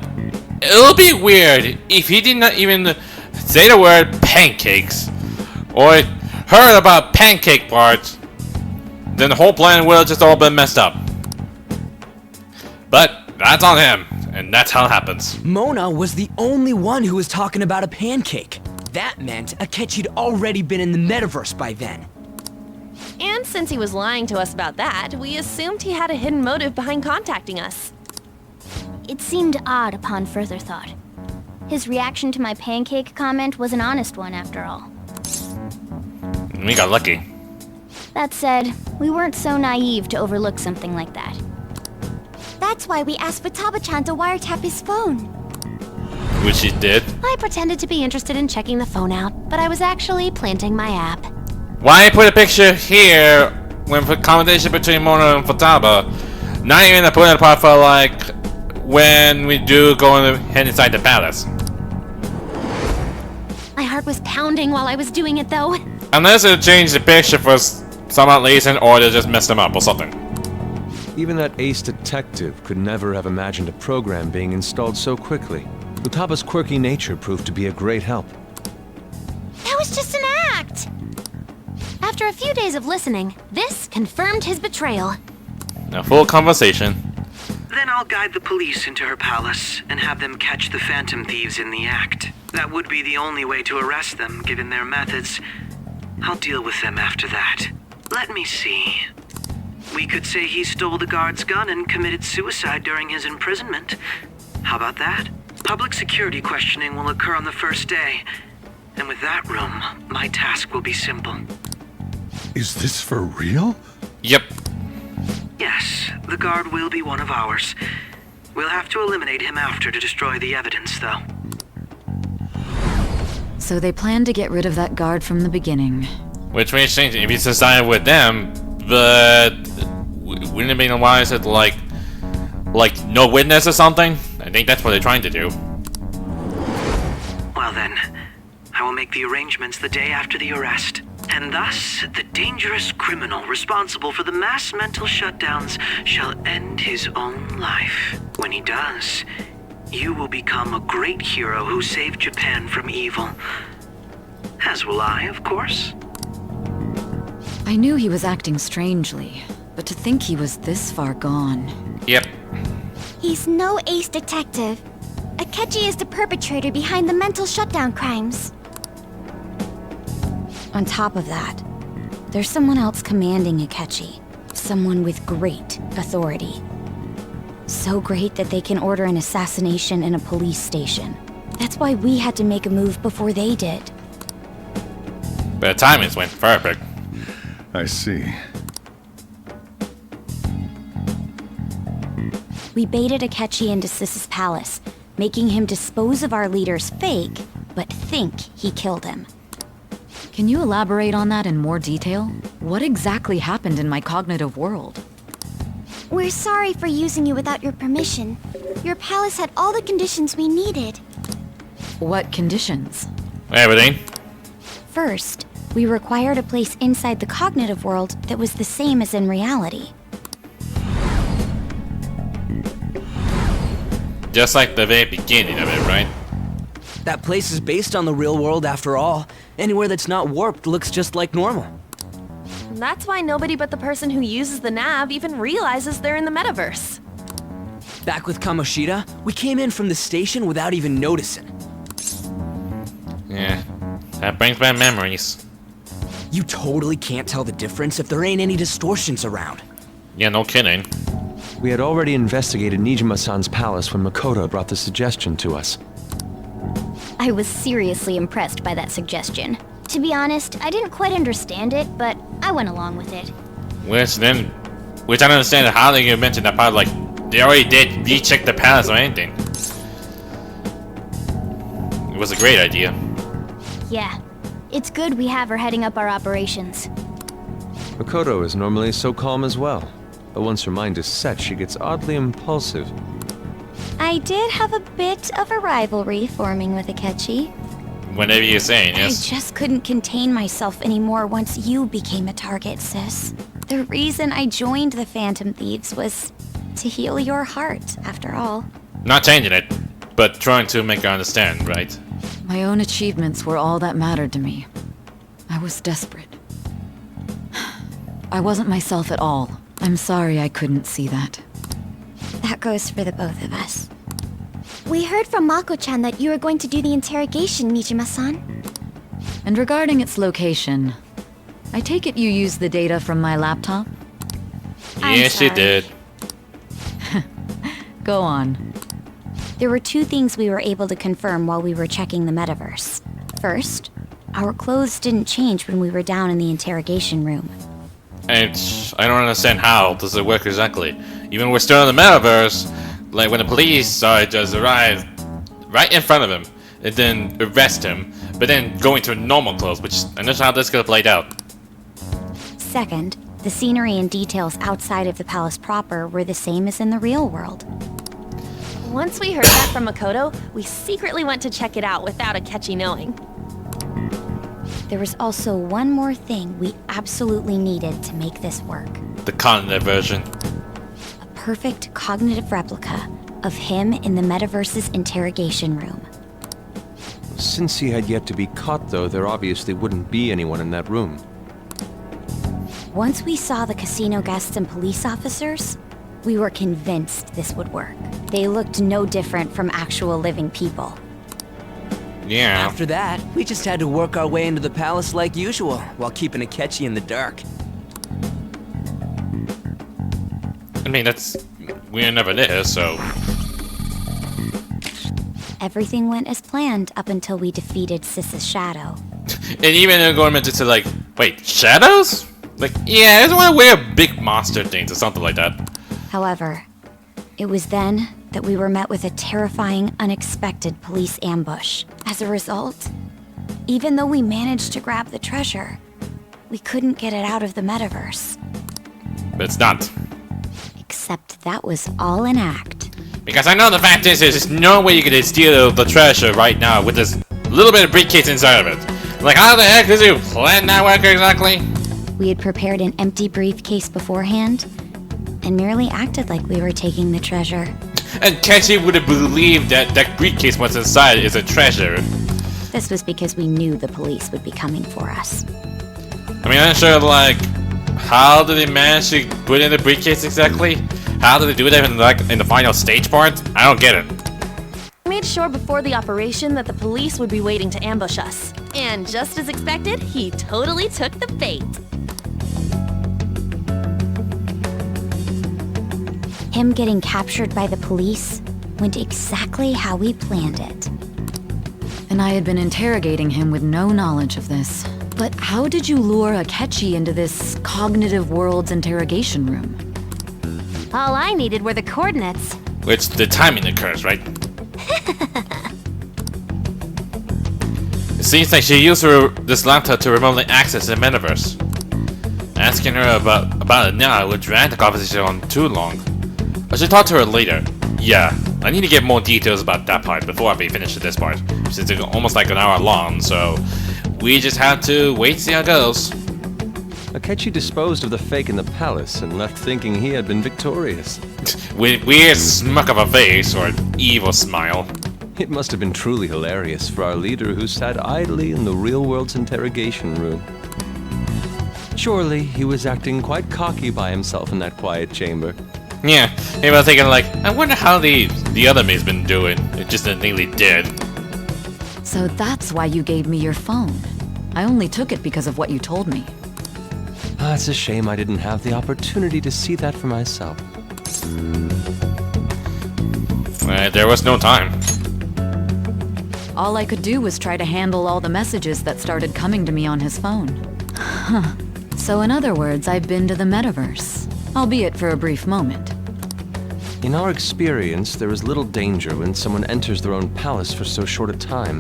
it'll be weird if he did not even say the word pancakes or heard about pancake parts. Then the whole plan would have just all been messed up. But that's on him, and that's how it happens. Mona was the only one who was talking about a pancake. That meant Akechi'd already been in the metaverse by then. And since he was lying to us about that, we assumed he had a hidden motive behind contacting us. It seemed odd upon further thought. His reaction to my pancake comment was an honest one, after all. We got lucky. That said, we weren't so naive to overlook something like that. That's why we asked Futaba-chan to wiretap his phone. Which he did. I pretended to be interested in checking the phone out, but I was actually planting my app. Why put a picture here when for conversation between Mona and Futaba? Not even to put it apart for like when we do go in, head inside the palace. My heart was pounding while I was doing it, though. Unless they changed the picture for some odd reason, or they just messed them up or something. Even that ace detective could never have imagined a program being installed so quickly. Utaba's quirky nature proved to be a great help. That was just an act! After a few days of listening, this confirmed his betrayal. A full conversation. Then I'll guide the police into her palace and have them catch the Phantom Thieves in the act. That would be the only way to arrest them, given their methods. I'll deal with them after that. Let me see. We could say he stole the guard's gun and committed suicide during his imprisonment. How about that? Public security questioning will occur on the first day. And with that room, my task will be simple. Is this for real? Yep. Yes, the guard will be one of ours. We'll have to eliminate him after to destroy the evidence, though. So they planned to get rid of that guard from the beginning. Which makes sense if he's decided with them, but wouldn't it be wise to like no witness or something? I think that's what they're trying to do. Well then, I will make the arrangements the day after the arrest. And thus, the dangerous criminal responsible for the mass mental shutdowns shall end his own life. When he does, you will become a great hero who saved Japan from evil. As will I, of course. I knew he was acting strangely, but to think he was this far gone. Yep. He's no ace detective. Akechi is the perpetrator behind the mental shutdown crimes. On top of that, there's someone else commanding Akechi. Someone with great authority. So great that they can order an assassination in a police station. That's why we had to make a move before they did. But the timing went perfect. I see. We baited Akechi into Sis's palace, making him dispose of our leader's fake, but think he killed him. Can you elaborate on that in more detail? What exactly happened in my cognitive world? We're sorry for using you without your permission. Your palace had all the conditions we needed. What conditions? Everything. First, we required a place inside the cognitive world that was the same as in reality. Just like the very beginning of it, right? That place is based on the real world after all. Anywhere that's not warped looks just like normal. That's why nobody but the person who uses the nav even realizes they're in the metaverse. Back with Kamoshida, we came in from the station without even noticing. Yeah, that brings back memories. You totally can't tell the difference if there ain't any distortions around. Yeah, no kidding. We had already investigated Nijima-san's palace when Makoto brought the suggestion to us. I was seriously impressed by that suggestion. To be honest, I didn't quite understand it, but I went along with it. Which I don't understand how they mentioned that part, like, they already did recheck the palace or anything. It was a great idea. Yeah, it's good we have her heading up our operations. Makoto is normally so calm as well, but once her mind is set, she gets oddly impulsive. I did have a bit of a rivalry forming with Akechi. Whenever you're saying, yes. I just couldn't contain myself anymore once you became a target, sis. The reason I joined the Phantom Thieves was to heal your heart, after all. Not changing it, but trying to make her understand, right? My own achievements were all that mattered to me. I was desperate. I wasn't myself at all. I'm sorry I couldn't see that. That goes for the both of us. We heard from Mako-chan that you were going to do the interrogation, Nijima-san. And regarding its location, I take it you used the data from my laptop? Yes, she did. Go on. There were two things we were able to confirm while we were checking the metaverse. First, our clothes didn't change when we were down in the interrogation room. And I don't understand how does it work exactly. Even when we're still in the metaverse, like when the police just arrive right in front of him and then arrest him, but then go into normal clothes, which I'm not sure how this could have played out. Second, the scenery and details outside of the palace proper were the same as in the real world. Once we heard that from Makoto, we secretly went to check it out without Akechi knowing. there was also one more thing we absolutely needed to make this work. The cognitive version. A perfect cognitive replica of him in the metaverse's interrogation room. Since he had yet to be caught, though, there obviously wouldn't be anyone in that room. Once we saw the casino guests and police officers, we were convinced this would work. They looked no different from actual living people. Yeah. After that, we just had to work our way into the palace like usual, while keeping Akechi in the dark. I mean, we were never there, so... Everything went as planned up until we defeated Sis's shadow. And even going into to like, wait, shadows? Like, yeah, I just want to wear big monster things or something like that. However, it was then that we were met with a terrifying, unexpected police ambush. As a result, even though we managed to grab the treasure, we couldn't get it out of the metaverse. But it's not. Except that was all an act. Because I know the fact is, there's no way you could steal the treasure right now with this little bit of briefcase inside of it. Like, how the heck did you plan that work exactly? We had prepared an empty briefcase beforehand, and merely acted like we were taking the treasure. And Kechi would have believed that that briefcase what's inside is a treasure. This was because we knew the police would be coming for us. I mean, I'm sure, like, how did they manage to put in the briefcase exactly? How did they do that in the final stage part? I don't get it. We made sure before the operation that the police would be waiting to ambush us. And just as expected, he totally took the bait. Him getting captured by the police went exactly how we planned it. And I had been interrogating him with no knowledge of this. But how did you lure Akechi into this cognitive world's interrogation room? All I needed were the coordinates. Which the timing occurs, right? It seems like she used this laptop to remotely access the metaverse. Asking her about it now would drag the conversation on too long. I should talk to her later. Yeah, I need to get more details about that part before I finish this part, since it's almost like an hour long, so we just have to wait to see how it goes. Akechi disposed of the fake in the palace and left thinking he had been victorious. With weird smirk of a face or an evil smile. It must have been truly hilarious for our leader who sat idly in the real world's interrogation room. Surely he was acting quite cocky by himself in that quiet chamber. Yeah, maybe I was thinking like, I wonder how the other mate's been doing. It just nearly did. So that's why you gave me your phone. I only took it because of what you told me. It's a shame I didn't have the opportunity to see that for myself. There was no time. All I could do was try to handle all the messages that started coming to me on his phone. Huh. So in other words, I've been to the metaverse, albeit for a brief moment. In our experience, there is little danger when someone enters their own palace for so short a time.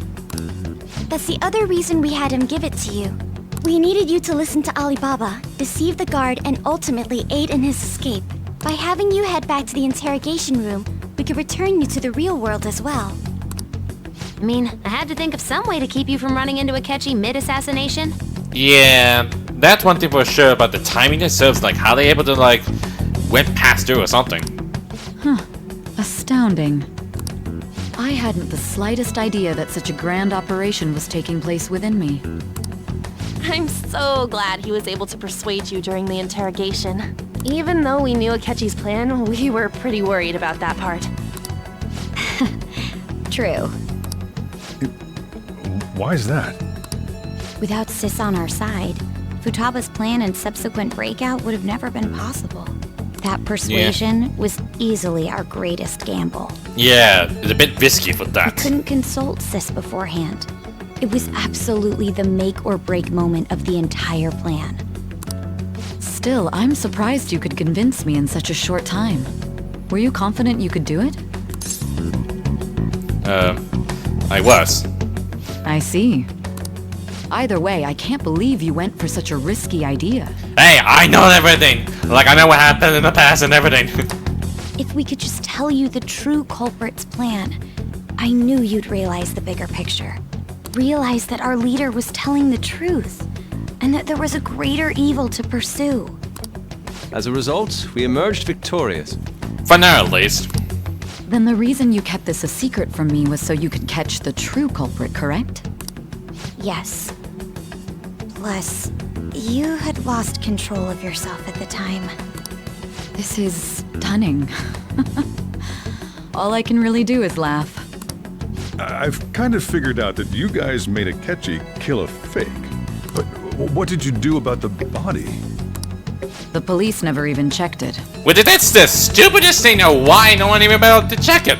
That's the other reason we had him give it to you. We needed you to listen to Alibaba, deceive the guard, and ultimately aid in his escape. By having you head back to the interrogation room, we could return you to the real world as well. I mean, I had to think of some way to keep you from running into Akechi mid-assassination. Yeah, that's one thing for sure about the timing itself, like how they able to like went past through or something. Huh. Astounding. I hadn't the slightest idea that such a grand operation was taking place within me. I'm so glad he was able to persuade you during the interrogation. Even though we knew Akechi's plan, we were pretty worried about that part. True. Why is that? Without Sis on our side, Futaba's plan and subsequent breakout would have never been possible. That persuasion was easily our greatest gamble. Yeah, it's a bit risky for that. We couldn't consult Sis beforehand. It was absolutely the make or break moment of the entire plan. Still, I'm surprised you could convince me in such a short time. Were you confident you could do it? I was. I see. Either way, I can't believe you went for such a risky idea. Hey, I know everything! Like, I know what happened in the past and everything. If we could just tell you the true culprit's plan, I knew you'd realize the bigger picture. realized that our leader was telling the truth, and that there was a greater evil to pursue. As a result, we emerged victorious. For now, at least. Then the reason you kept this a secret from me was so you could catch the true culprit, correct? Yes. Plus, you had lost control of yourself at the time. This is stunning. All I can really do is laugh. I've kind of figured out that you guys made Akechi kill a fake. But what did you do about the body? The police never even checked it. Well, that's the stupidest thing. Now, why no one even bothered to check it?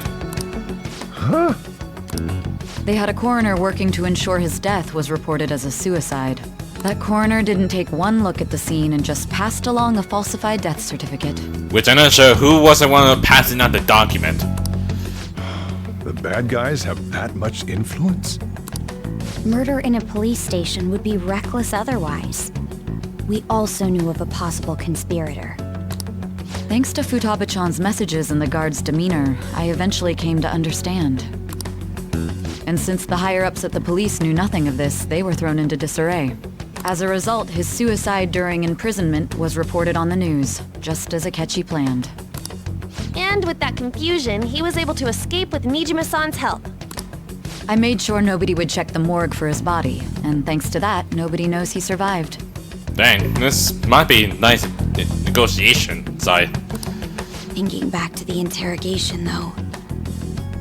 Huh? They had a coroner working to ensure his death was reported as a suicide. That coroner didn't take one look at the scene and just passed along a falsified death certificate. Which I'm not sure who was the one passing out the document. The bad guys have that much influence? Murder in a police station would be reckless otherwise. We also knew of a possible conspirator. Thanks to Futaba-chan's messages and the guard's demeanor, I eventually came to understand. And since the higher-ups at the police knew nothing of this, they were thrown into disarray. As a result, his suicide during imprisonment was reported on the news, just as Akechi planned. And with that confusion, he was able to escape with Nijima-san's help. I made sure nobody would check the morgue for his body, and thanks to that, nobody knows he survived. Dang, this might be a nice negotiation side. Thinking back to the interrogation, though,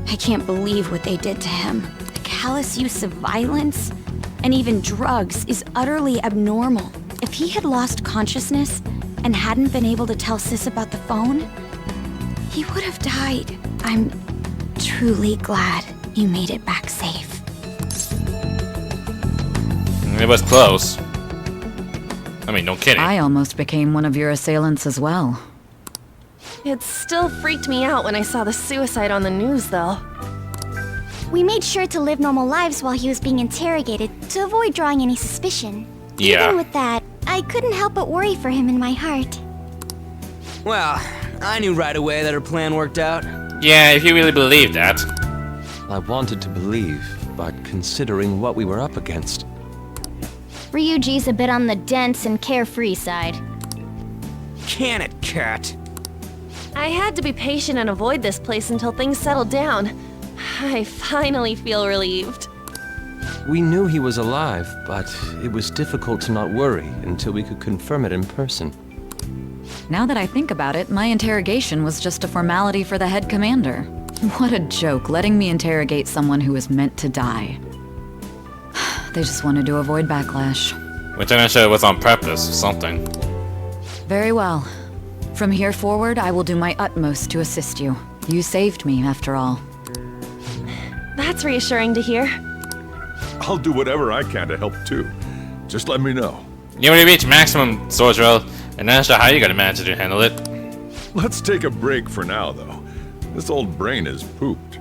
I can't believe what they did to him. The callous use of violence, and even drugs, is utterly abnormal. If he had lost consciousness and hadn't been able to tell Sis about the phone, he would have died. I'm truly glad you made it back safe. It was close. I mean, no kidding. I almost became one of your assailants as well. It still freaked me out when I saw the suicide on the news, though. We made sure to live normal lives while he was being interrogated to avoid drawing any suspicion. Yeah. Even with that, I couldn't help but worry for him in my heart. Well, I knew right away that her plan worked out. Yeah, if you really believe that. I wanted to believe, but considering what we were up against. Ryuji's a bit on the dense and carefree side. Can it, cat? I had to be patient and avoid this place until things settled down. I finally feel relieved. We knew he was alive, but it was difficult to not worry until we could confirm it in person. Now that I think about it, my interrogation was just a formality for the head commander. What a joke, letting me interrogate someone who was meant to die. They just wanted to avoid backlash. Which I'm not sure was on purpose or something. Very well. From here forward, I will do my utmost to assist you. You saved me, after all. That's reassuring to hear. I'll do whatever I can to help too. Just let me know. You already reached maximum sword roll, and I'm not sure how you're gonna manage to handle it. Let's take a break for now, though. This old brain is pooped.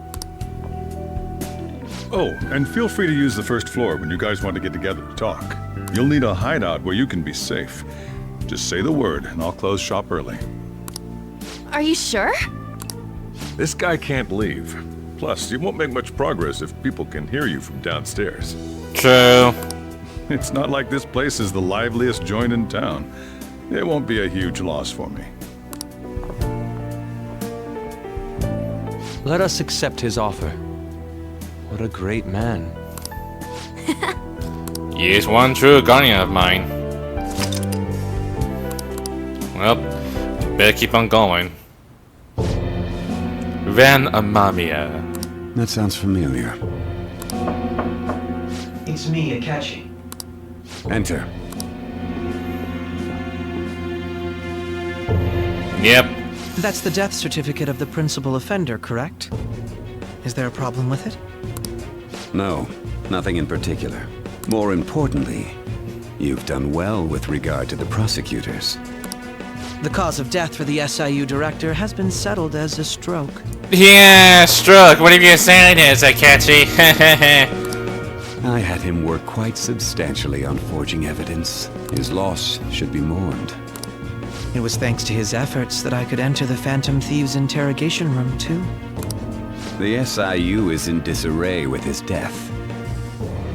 Oh, and feel free to use the first floor when you guys want to get together to talk. You'll need a hideout where you can be safe. Just say the word, and I'll close shop early. Are you sure? This guy can't leave. Plus, you won't make much progress if people can hear you from downstairs. True. It's not like this place is the liveliest joint in town. It won't be a huge loss for me. Let us accept his offer. What a great man. He is one true guardian of mine. Well, better keep on going. Van Amamiya. That sounds familiar. It's me, Akechi. Enter. Yep. That's the death certificate of the principal offender, correct? Is there a problem with it? No, nothing in particular. More importantly, you've done well with regard to the prosecutors. The cause of death for the SIU director has been settled as a stroke. Yeah, stroke. What have you saying is, Akechi? I had him work quite substantially on forging evidence. His loss should be mourned. It was thanks to his efforts that I could enter the Phantom Thieves' interrogation room, too. The SIU is in disarray with his death.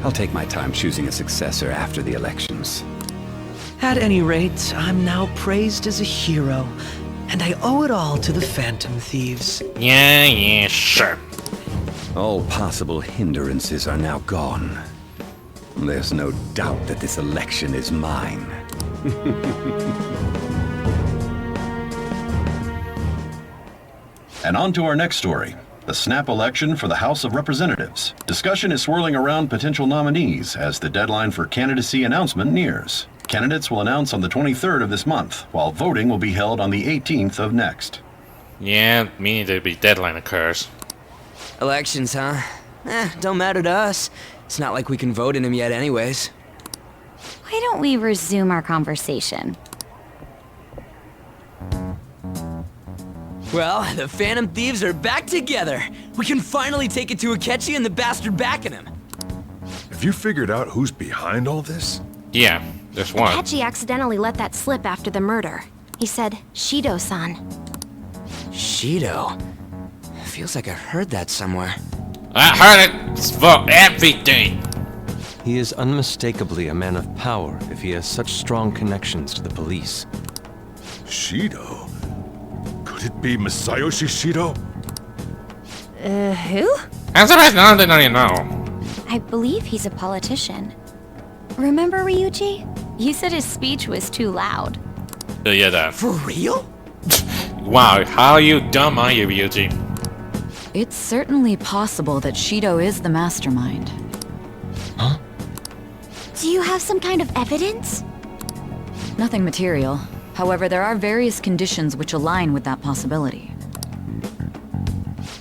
I'll take my time choosing a successor after the elections. At any rate, I'm now praised as a hero, and I owe it all to the Phantom Thieves. Yeah, sure. All possible hindrances are now gone. There's no doubt that this election is mine. And on to our next story. The snap election for the House of Representatives. Discussion is swirling around potential nominees as the deadline for candidacy announcement nears. Candidates will announce on the 23rd of this month, while voting will be held on the 18th of next. Yeah, meaning there'll be deadline occurs. Elections, huh? Don't matter to us. It's not like we can vote in them yet anyways. Why don't we resume our conversation? Well, the Phantom Thieves are back together. We can finally take it to Akechi and the bastard backing him. Have you figured out who's behind all this? Yeah, there's one. Akechi accidentally let that slip after the murder. He said, Shido-san. Shido? Feels like I heard that somewhere. I heard it for everything. He is unmistakably a man of power if he has such strong connections to the police. Shido? Could it be Masayoshi Shido? Who? I'm surprised none of them don't even know. I believe he's a politician. Remember Ryuji? You said his speech was too loud. Yeah, that. For real? Wow, how you dumb are you, Ryuji? It's certainly possible that Shido is the mastermind. Huh? Do you have some kind of evidence? Nothing material. However, there are various conditions which align with that possibility.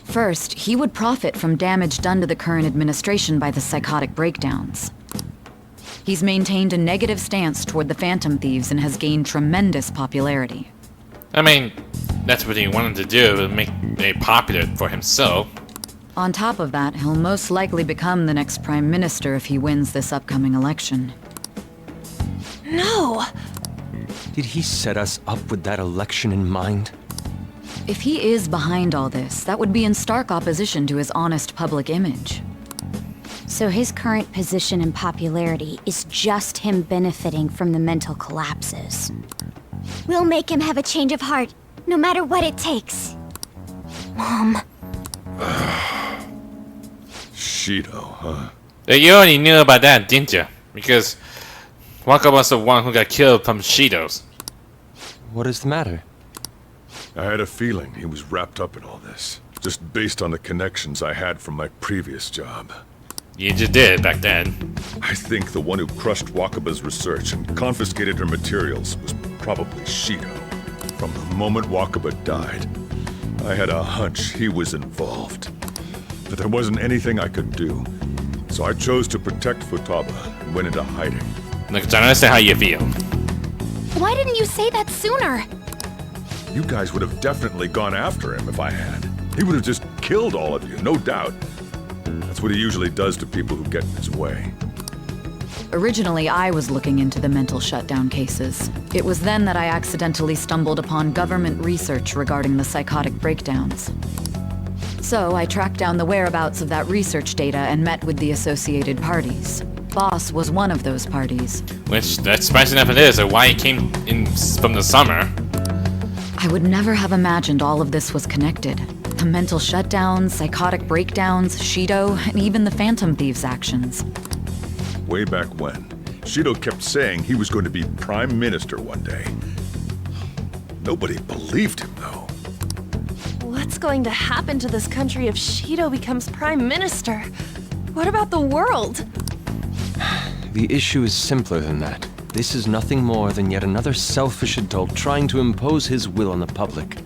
First, he would profit from damage done to the current administration by the psychotic breakdowns. He's maintained a negative stance toward the Phantom Thieves and has gained tremendous popularity. I mean, that's what he wanted to do, make it popular for himself. On top of that, he'll most likely become the next Prime Minister if he wins this upcoming election. No! Did he set us up with that election in mind? If he is behind all this, that would be in stark opposition to his honest public image. So his current position and popularity is just him benefiting from the mental collapses. We'll make him have a change of heart, no matter what it takes. Mom. Shido, huh? You already knew about that, didn't you? Because Waka was the one who got killed from Shido's. What is the matter? I had a feeling he was wrapped up in all this, just based on the connections I had from my previous job. You just did back then. I think the one who crushed Wakaba's research and confiscated her materials was probably Shido. From the moment Wakaba died, I had a hunch he was involved. But there wasn't anything I could do, so I chose to protect Futaba and went into hiding. Look, John, I understand how you feel. Why didn't you say that sooner? You guys would have definitely gone after him if I had. He would have just killed all of you, no doubt. That's what he usually does to people who get in his way. Originally, I was looking into the mental shutdown cases. It was then that I accidentally stumbled upon government research regarding the psychotic breakdowns. So I tracked down the whereabouts of that research data and met with the associated parties. Boss was one of those parties. Which, that's spicy enough it is, or why he came in from the summer. I would never have imagined all of this was connected. The mental shutdowns, psychotic breakdowns, Shido, and even the Phantom Thieves' actions. Way back when, Shido kept saying he was going to be Prime Minister one day. Nobody believed him, though. What's going to happen to this country if Shido becomes Prime Minister? What about the world? The issue is simpler than that. This is nothing more than yet another selfish adult trying to impose his will on the public.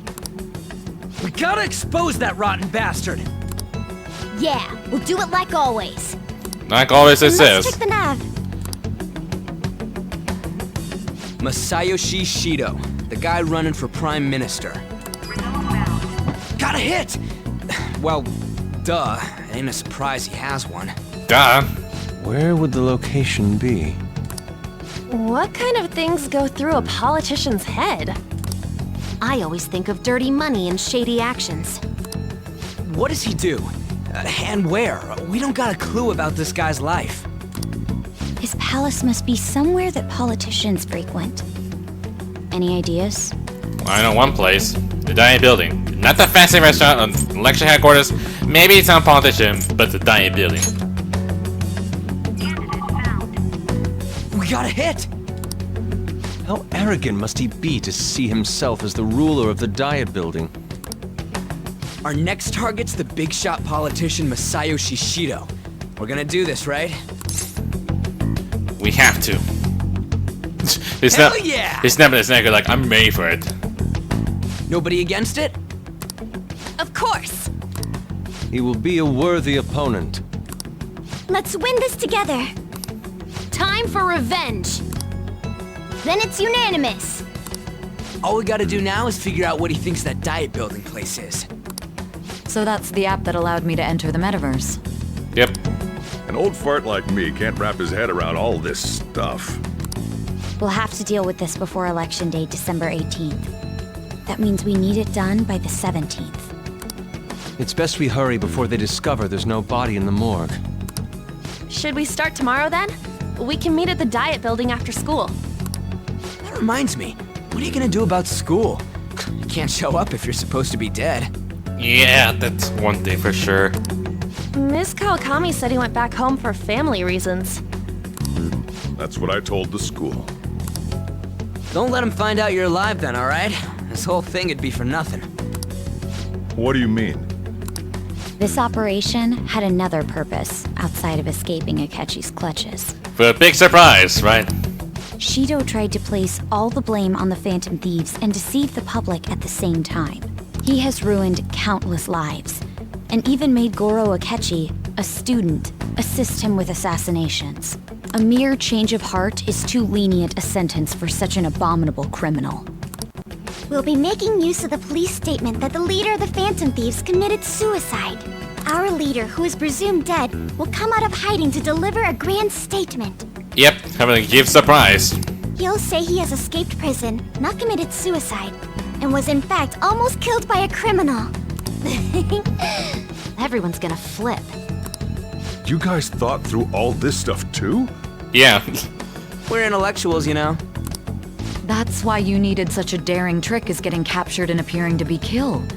We gotta expose that rotten bastard! Yeah, we'll do it like always. Like always it says. Let's check the nav. Masayoshi Shido, the guy running for Prime Minister. Got a hit! Well, duh. Ain't a surprise he has one. Duh. Where would the location be? What kind of things go through a politician's head? I always think of dirty money and shady actions. What does he do? And where? We don't got a clue about this guy's life. His palace must be somewhere that politicians frequent. Any ideas? I know one place. The Diet Building. Not the fancy restaurant on election headquarters. Maybe some politician, but the Diet Building. We got a hit! How arrogant must he be to see himself as the ruler of the Diet Building? Our next target's the big shot politician Masayoshi Shido. We're gonna do this, right? We have to. Hell yeah! He's snapping his neck like, I'm ready for it. Nobody against it? Of course! He will be a worthy opponent. Let's win this together! Time for revenge! Then it's unanimous! All we gotta do now is figure out what he thinks that Diet Building place is. So that's the app that allowed me to enter the metaverse. Yep. An old fart like me can't wrap his head around all this stuff. We'll have to deal with this before Election Day, December 18th. That means we need it done by the 17th. It's best we hurry before they discover there's no body in the morgue. Should we start tomorrow then? We can meet at the Diet Building after school. That reminds me, what are you gonna do about school? You can't show up if you're supposed to be dead. Yeah, that's one thing for sure. Ms. Kawakami said he went back home for family reasons. That's what I told the school. Don't let him find out you're alive then, alright? This whole thing would be for nothing. What do you mean? This operation had another purpose outside of escaping Akechi's clutches. For a big surprise, right? Shido tried to place all the blame on the Phantom Thieves and deceive the public at the same time. He has ruined countless lives, and even made Goro Akechi, a student, assist him with assassinations. A mere change of heart is too lenient a sentence for such an abominable criminal. We'll be making use of the police statement that the leader of the Phantom Thieves committed suicide. Our leader, who is presumed dead, will come out of hiding to deliver a grand statement. Yep, having a gift surprise. He'll say he has escaped prison, not committed suicide, and was in fact almost killed by a criminal. Everyone's gonna flip. You guys thought through all this stuff too? Yeah. We're intellectuals, you know. That's why you needed such a daring trick as getting captured and appearing to be killed.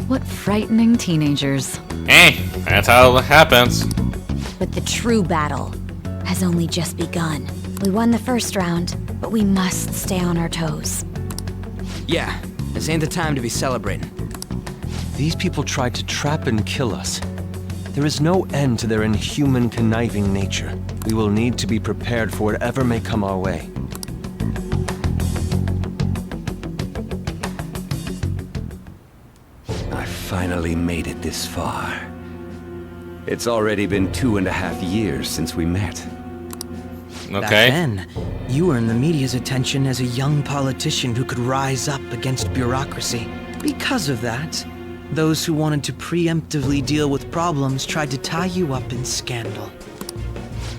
What frightening teenagers. Hey, that's how it happens. But the true battle has only just begun. We won the first round, but we must stay on our toes. Yeah, this ain't the time to be celebrating. These people tried to trap and kill us. There is no end to their inhuman, conniving nature. We will need to be prepared for whatever may come our way. I finally made it this far. It's already been 2.5 years since we met. Okay. Back then, you were in the media's attention as a young politician who could rise up against bureaucracy. Because of that, those who wanted to preemptively deal with problems tried to tie you up in scandal.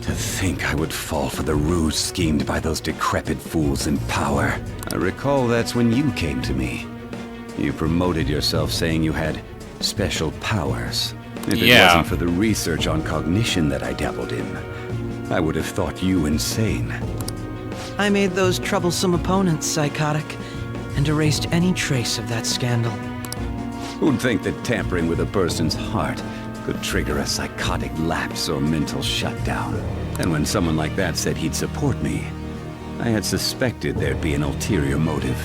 To think I would fall for the ruse schemed by those decrepit fools in power. I recall that's when you came to me. You promoted yourself saying you had special powers. If it wasn't for the research on cognition that I dabbled in, I would have thought you insane. I made those troublesome opponents psychotic, and erased any trace of that scandal. Who'd think that tampering with a person's heart could trigger a psychotic lapse or mental shutdown? And when someone like that said he'd support me, I had suspected there'd be an ulterior motive.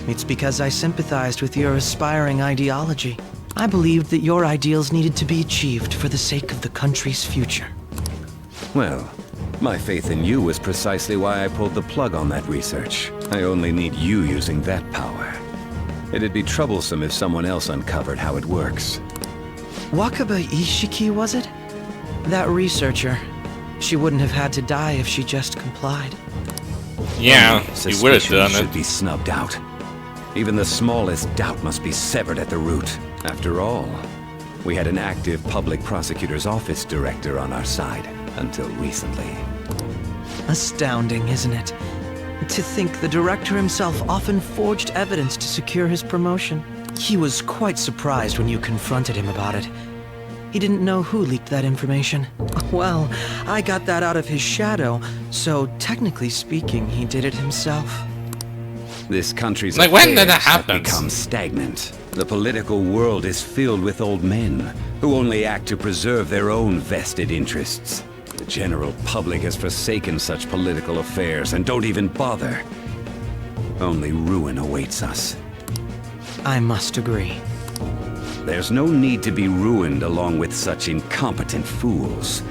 It's because I sympathized with your aspiring ideology. I believed that your ideals needed to be achieved for the sake of the country's future. Well, my faith in you was precisely why I pulled the plug on that research. I only need you using that power. It'd be troublesome if someone else uncovered how it works. Wakaba Ishiki, was it? That researcher. She wouldn't have had to die if she just complied. Yeah, you would have done it. Should be snubbed out. Even the smallest doubt must be severed at the root. After all, we had an active public prosecutor's office director on our side until recently. Astounding, isn't it? To think the director himself often forged evidence to secure his promotion. He was quite surprised when you confronted him about it. He didn't know who leaked that information. Well, I got that out of his shadow, so technically speaking, he did it himself. This country's Like, when did that affairs have happen? become stagnant. The political world is filled with old men who only act to preserve their own vested interests. The general public has forsaken such political affairs and don't even bother. Only ruin awaits us. I must agree. There's no need to be ruined along with such incompetent fools.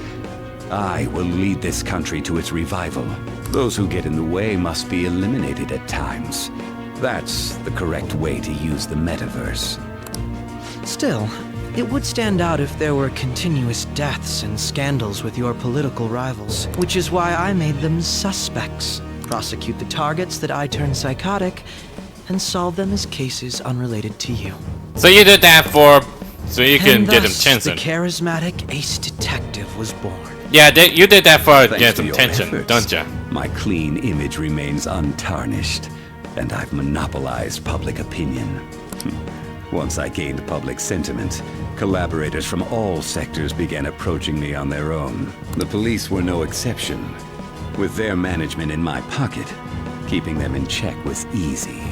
I will lead this country to its revival. Those who get in the way must be eliminated at times. That's the correct way to use the metaverse. Still, it would stand out if there were continuous deaths and scandals with your political rivals, which is why I made them suspects. Prosecute the targets that I turn psychotic, and solve them as cases unrelated to you. So you did that so you can And get him thus, tension. the charismatic ace detective was born. Yeah, you did that for Thanks get for some your tension, efforts. don't ya? My clean image remains untarnished, and I've monopolized public opinion. Once I gained public sentiment, collaborators from all sectors began approaching me on their own. The police were no exception. With their management in my pocket, keeping them in check was easy.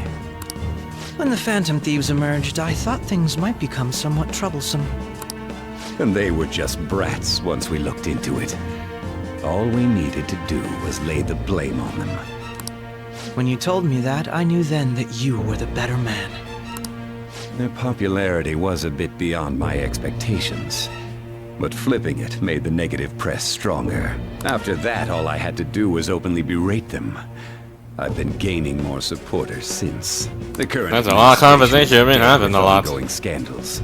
When the Phantom Thieves emerged, I thought things might become somewhat troublesome. And they were just brats once we looked into it. All we needed to do was lay the blame on them. When you told me that, I knew then that you were the better man. Their popularity was a bit beyond my expectations. But flipping it made the negative press stronger. After that, all I had to do was openly berate them. I've been gaining more supporters since. The current That's a lot of conversation I've been having a lot. Ongoing scandals.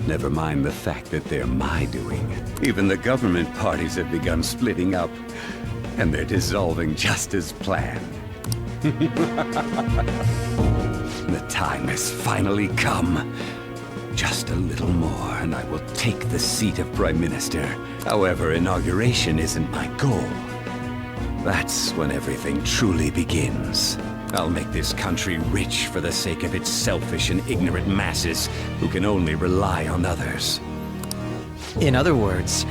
Never mind the fact that they're my doing. Even the government parties have begun splitting up, and they're dissolving just as planned. The time has finally come. Just a little more, and I will take the seat of Prime Minister. However, inauguration isn't my goal. That's when everything truly begins. I'll make this country rich for the sake of its selfish and ignorant masses who can only rely on others. In other words,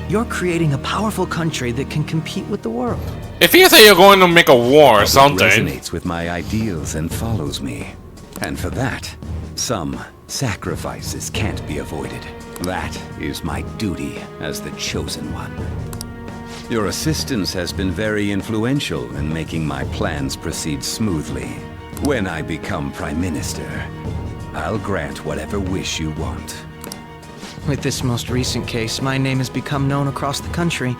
you're creating a powerful country that can compete with the world. If you say you're going to make a war or something, Resonates with my ideals and follows me. And for that, some sacrifices can't be avoided. That is my duty as the chosen one. Your assistance has been very influential in making my plans proceed smoothly. When I become Prime Minister, I'll grant whatever wish you want. With this most recent case, my name has become known across the country,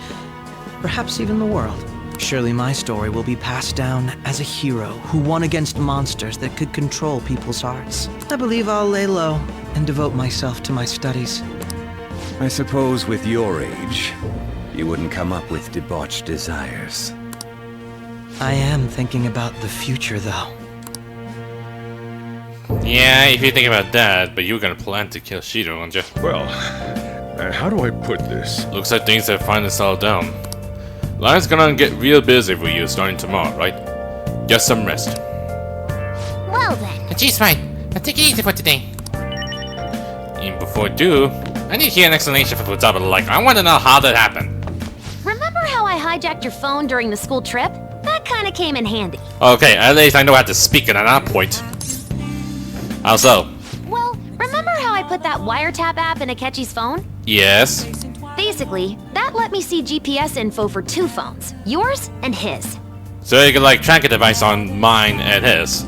perhaps even the world. Surely my story will be passed down as a hero who won against monsters that could control people's hearts. I believe I'll lay low and devote myself to my studies. I suppose with your age, you wouldn't come up with debauched desires. I am thinking about the future, though. yeah, if you think about that, but you were gonna plan to kill Shiro, weren't you? Well, how do I put this? Looks like things have finally settled down. Life's gonna get real busy for you starting tomorrow, right? Just some rest. Well then. She's fine. Now take it easy for today. And before I do, I need to hear an explanation for what's up with the light. I want to know how that happened. Remember how I hijacked your phone during the school trip? That kinda came in handy. Okay, at least I know how to speak it at that point. How so? Well, remember how I put that wiretap app in Akechi's phone? Yes. Basically, that let me see GPS info for 2 phones, yours and his. So you can like track a device on mine and his.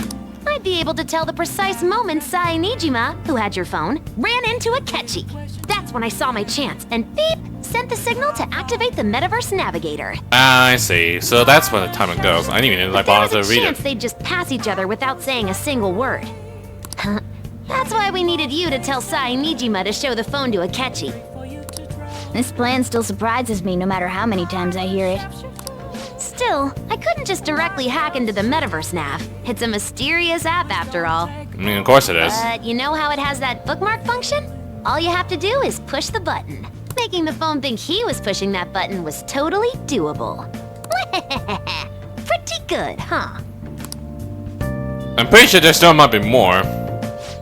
I'd be able to tell the precise moment Sai Nijima, who had your phone, ran into Akechi. That's when I saw my chance, and beep, sent the signal to activate the Metaverse Navigator. I see. So that's when the timing goes. I didn't even like bother There to was a read chance it. they'd just pass each other without saying a single word. That's why we needed you to tell Sai Nijima to show the phone to Akechi. This plan still surprises me no matter how many times I hear it. Still, I couldn't just directly hack into the Metaverse Nav. It's a mysterious app after all. I mean, of course it is. But you know how it has that bookmark function? All you have to do is push the button. Making the phone think he was pushing that button was totally doable. Pretty good, huh? I'm pretty sure there still might be more.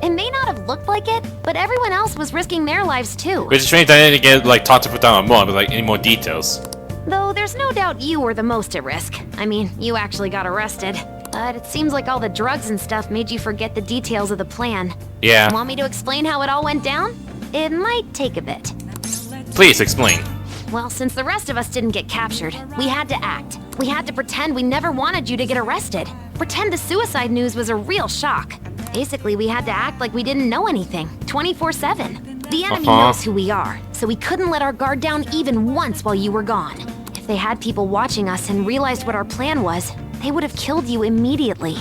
It may not have looked like it, but everyone else was risking their lives too. Which is strange that I didn't get, like, talked to put down more, but, like, any more details. Though there's no doubt you were the most at risk. I mean, you actually got arrested. But it seems like all the drugs and stuff made you forget the details of the plan. Yeah. Want me to explain how it all went down? It might take a bit. Please, explain. Well, since the rest of us didn't get captured, we had to act. We had to pretend we never wanted you to get arrested. Pretend the suicide news was a real shock. Basically, we had to act like we didn't know anything, 24/7. The enemy knows who we are, so we couldn't let our guard down even once while you were gone. If they had people watching us and realized what our plan was, they would have killed you immediately.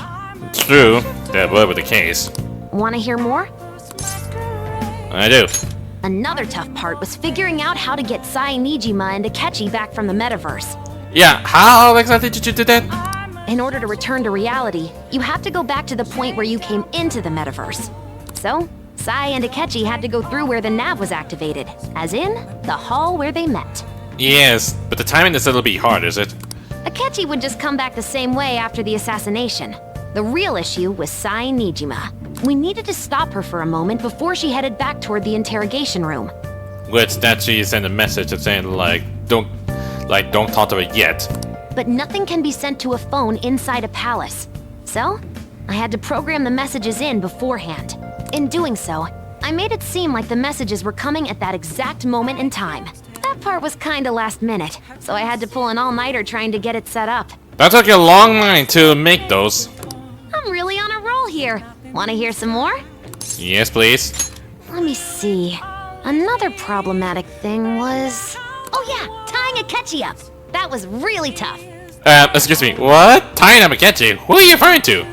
True, that would be the case. Want to hear more? I do. Another tough part was figuring out how to get Sai Nijima and Akechi back from the metaverse. Yeah, how exactly did you do that? In order to return to reality, you have to go back to the point where you came into the metaverse. So, Sai and Akechi had to go through where the nav was activated, as in, the hall where they met. Yes, but the timing is a little bit hard, is it? Akechi would just come back the same way after the assassination. The real issue was Sai Nijima. We needed to stop her for a moment before she headed back toward the interrogation room. Which that she sent a message of saying don't talk to her yet. But nothing can be sent to a phone inside a palace. So, I had to program the messages in beforehand. In doing so, I made it seem like the messages were coming at that exact moment in time. That part was kinda last minute, so I had to pull an all-nighter trying to get it set up. That took you a long time to make those. I'm really on a roll here. Wanna hear some more? Yes, please. Let me see. Another problematic thing was... Oh yeah, tying Akechi up. That was really tough. Excuse me, what? Tying up Akechi? Who are you referring to?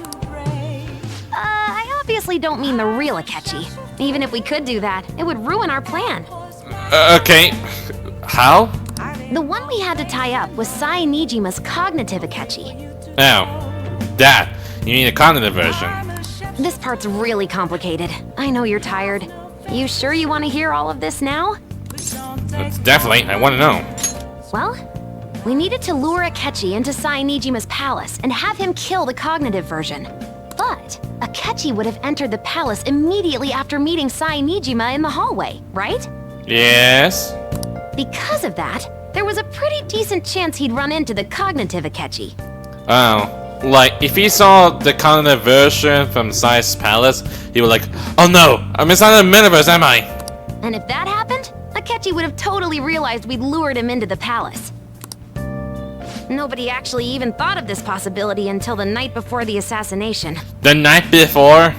I obviously don't mean the real Akechi. Even if we could do that, it would ruin our plan. Okay. How? The one we had to tie up was Sai Nijima's cognitive Akechi. Oh. That. You mean the cognitive version. This part's really complicated. I know you're tired. You sure you want to hear all of this now? Definitely, I want to know. Well, we needed to lure Akechi into Sai Nijima's palace and have him kill the cognitive version. But Akechi would have entered the palace immediately after meeting Sai Nijima in the hallway, right? Yes. Because of that, there was a pretty decent chance he'd run into the cognitive Akechi. Oh. Like, if he saw the cognitive version from Sai's palace, he would like, oh no, I'm inside the metaverse, am I? And if that happened, Akechi would have totally realized we'd lured him into the palace. Nobody actually even thought of this possibility until the night before the assassination. The night before?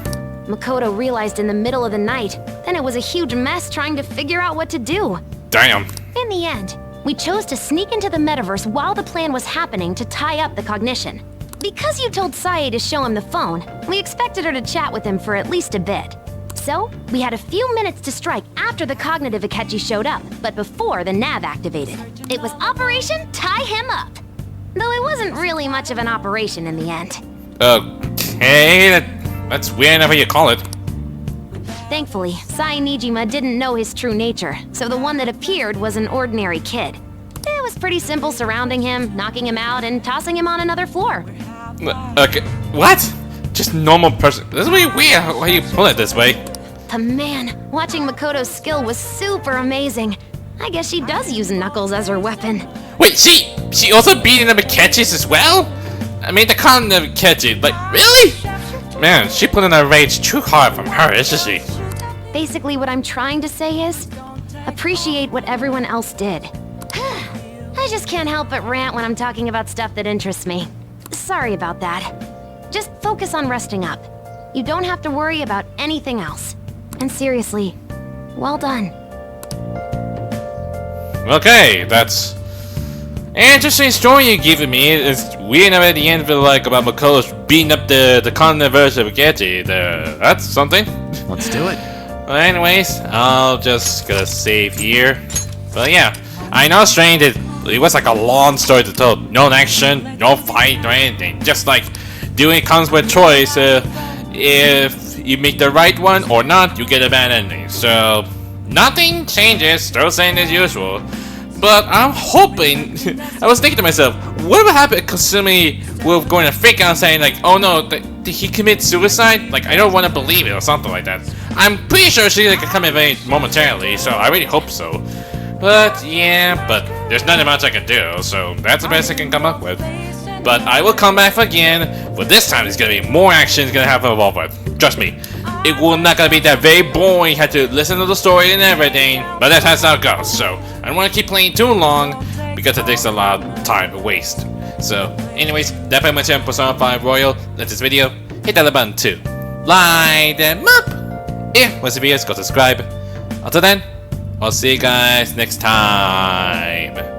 Makoto realized in the middle of the night, then it was a huge mess trying to figure out what to do. Damn. In the end, we chose to sneak into the metaverse while the plan was happening to tie up the cognition. Because you told Sae to show him the phone, we expected her to chat with him for at least a bit. So, we had a few minutes to strike after the cognitive Akechi showed up, but before the nav activated. It was Operation Tie Him Up. Though it wasn't really much of an operation in the end. Okay, that's weird enough how you call it. Thankfully, Sai Nijima didn't know his true nature, so the one that appeared was an ordinary kid. It was pretty simple surrounding him, knocking him out, and tossing him on another floor. Okay, what? Just normal person. This is really weird how you pull it this way. But man, watching Makoto's skill was super amazing. I guess she does use Knuckles as her weapon. Wait, she also beating them Akechis as well? I mean, the cognitive Akechi, like, really? Man, she put in that rage too hard from her, isn't she? Basically, what I'm trying to say is, appreciate what everyone else did. I just can't help but rant when I'm talking about stuff that interests me. Sorry about that. Just focus on resting up. You don't have to worry about anything else. And seriously, well done. Okay, that's an interesting story you're giving me. It's weird enough at the end of it, like, about Makoto's beating up the cognitive version of Akechi. That's something. Let's do it. Well, anyways, I'll just gonna save here. But yeah, I know it's strange that it was like a long story to tell. No action, no fight or anything. Just like doing it comes with choice. If you make the right one or not, you get a bad ending. So nothing changes, still same as usual. But I'm hoping, I was thinking to myself, what would happen if Kasumi were going to freak out saying like, oh no, did he commit suicide? Like, I don't want to believe it or something like that. I'm pretty sure she's gonna come in very momentarily, so I really hope so. But yeah, but there's nothing much I can do, so that's the best I can come up with. But I will come back again, but this time there's gonna be more action gonna happen involved with. Trust me, it will not gonna be that very boring. You have to listen to the story and everything, but that's how it goes. So I don't want to keep playing too long because it takes a lot of time to waste. So, anyways, that pretty much ends Persona 5 Royal. That's this video. Hit that button too. Like them up. If once the videos, go subscribe. Until then, I'll see you guys next time.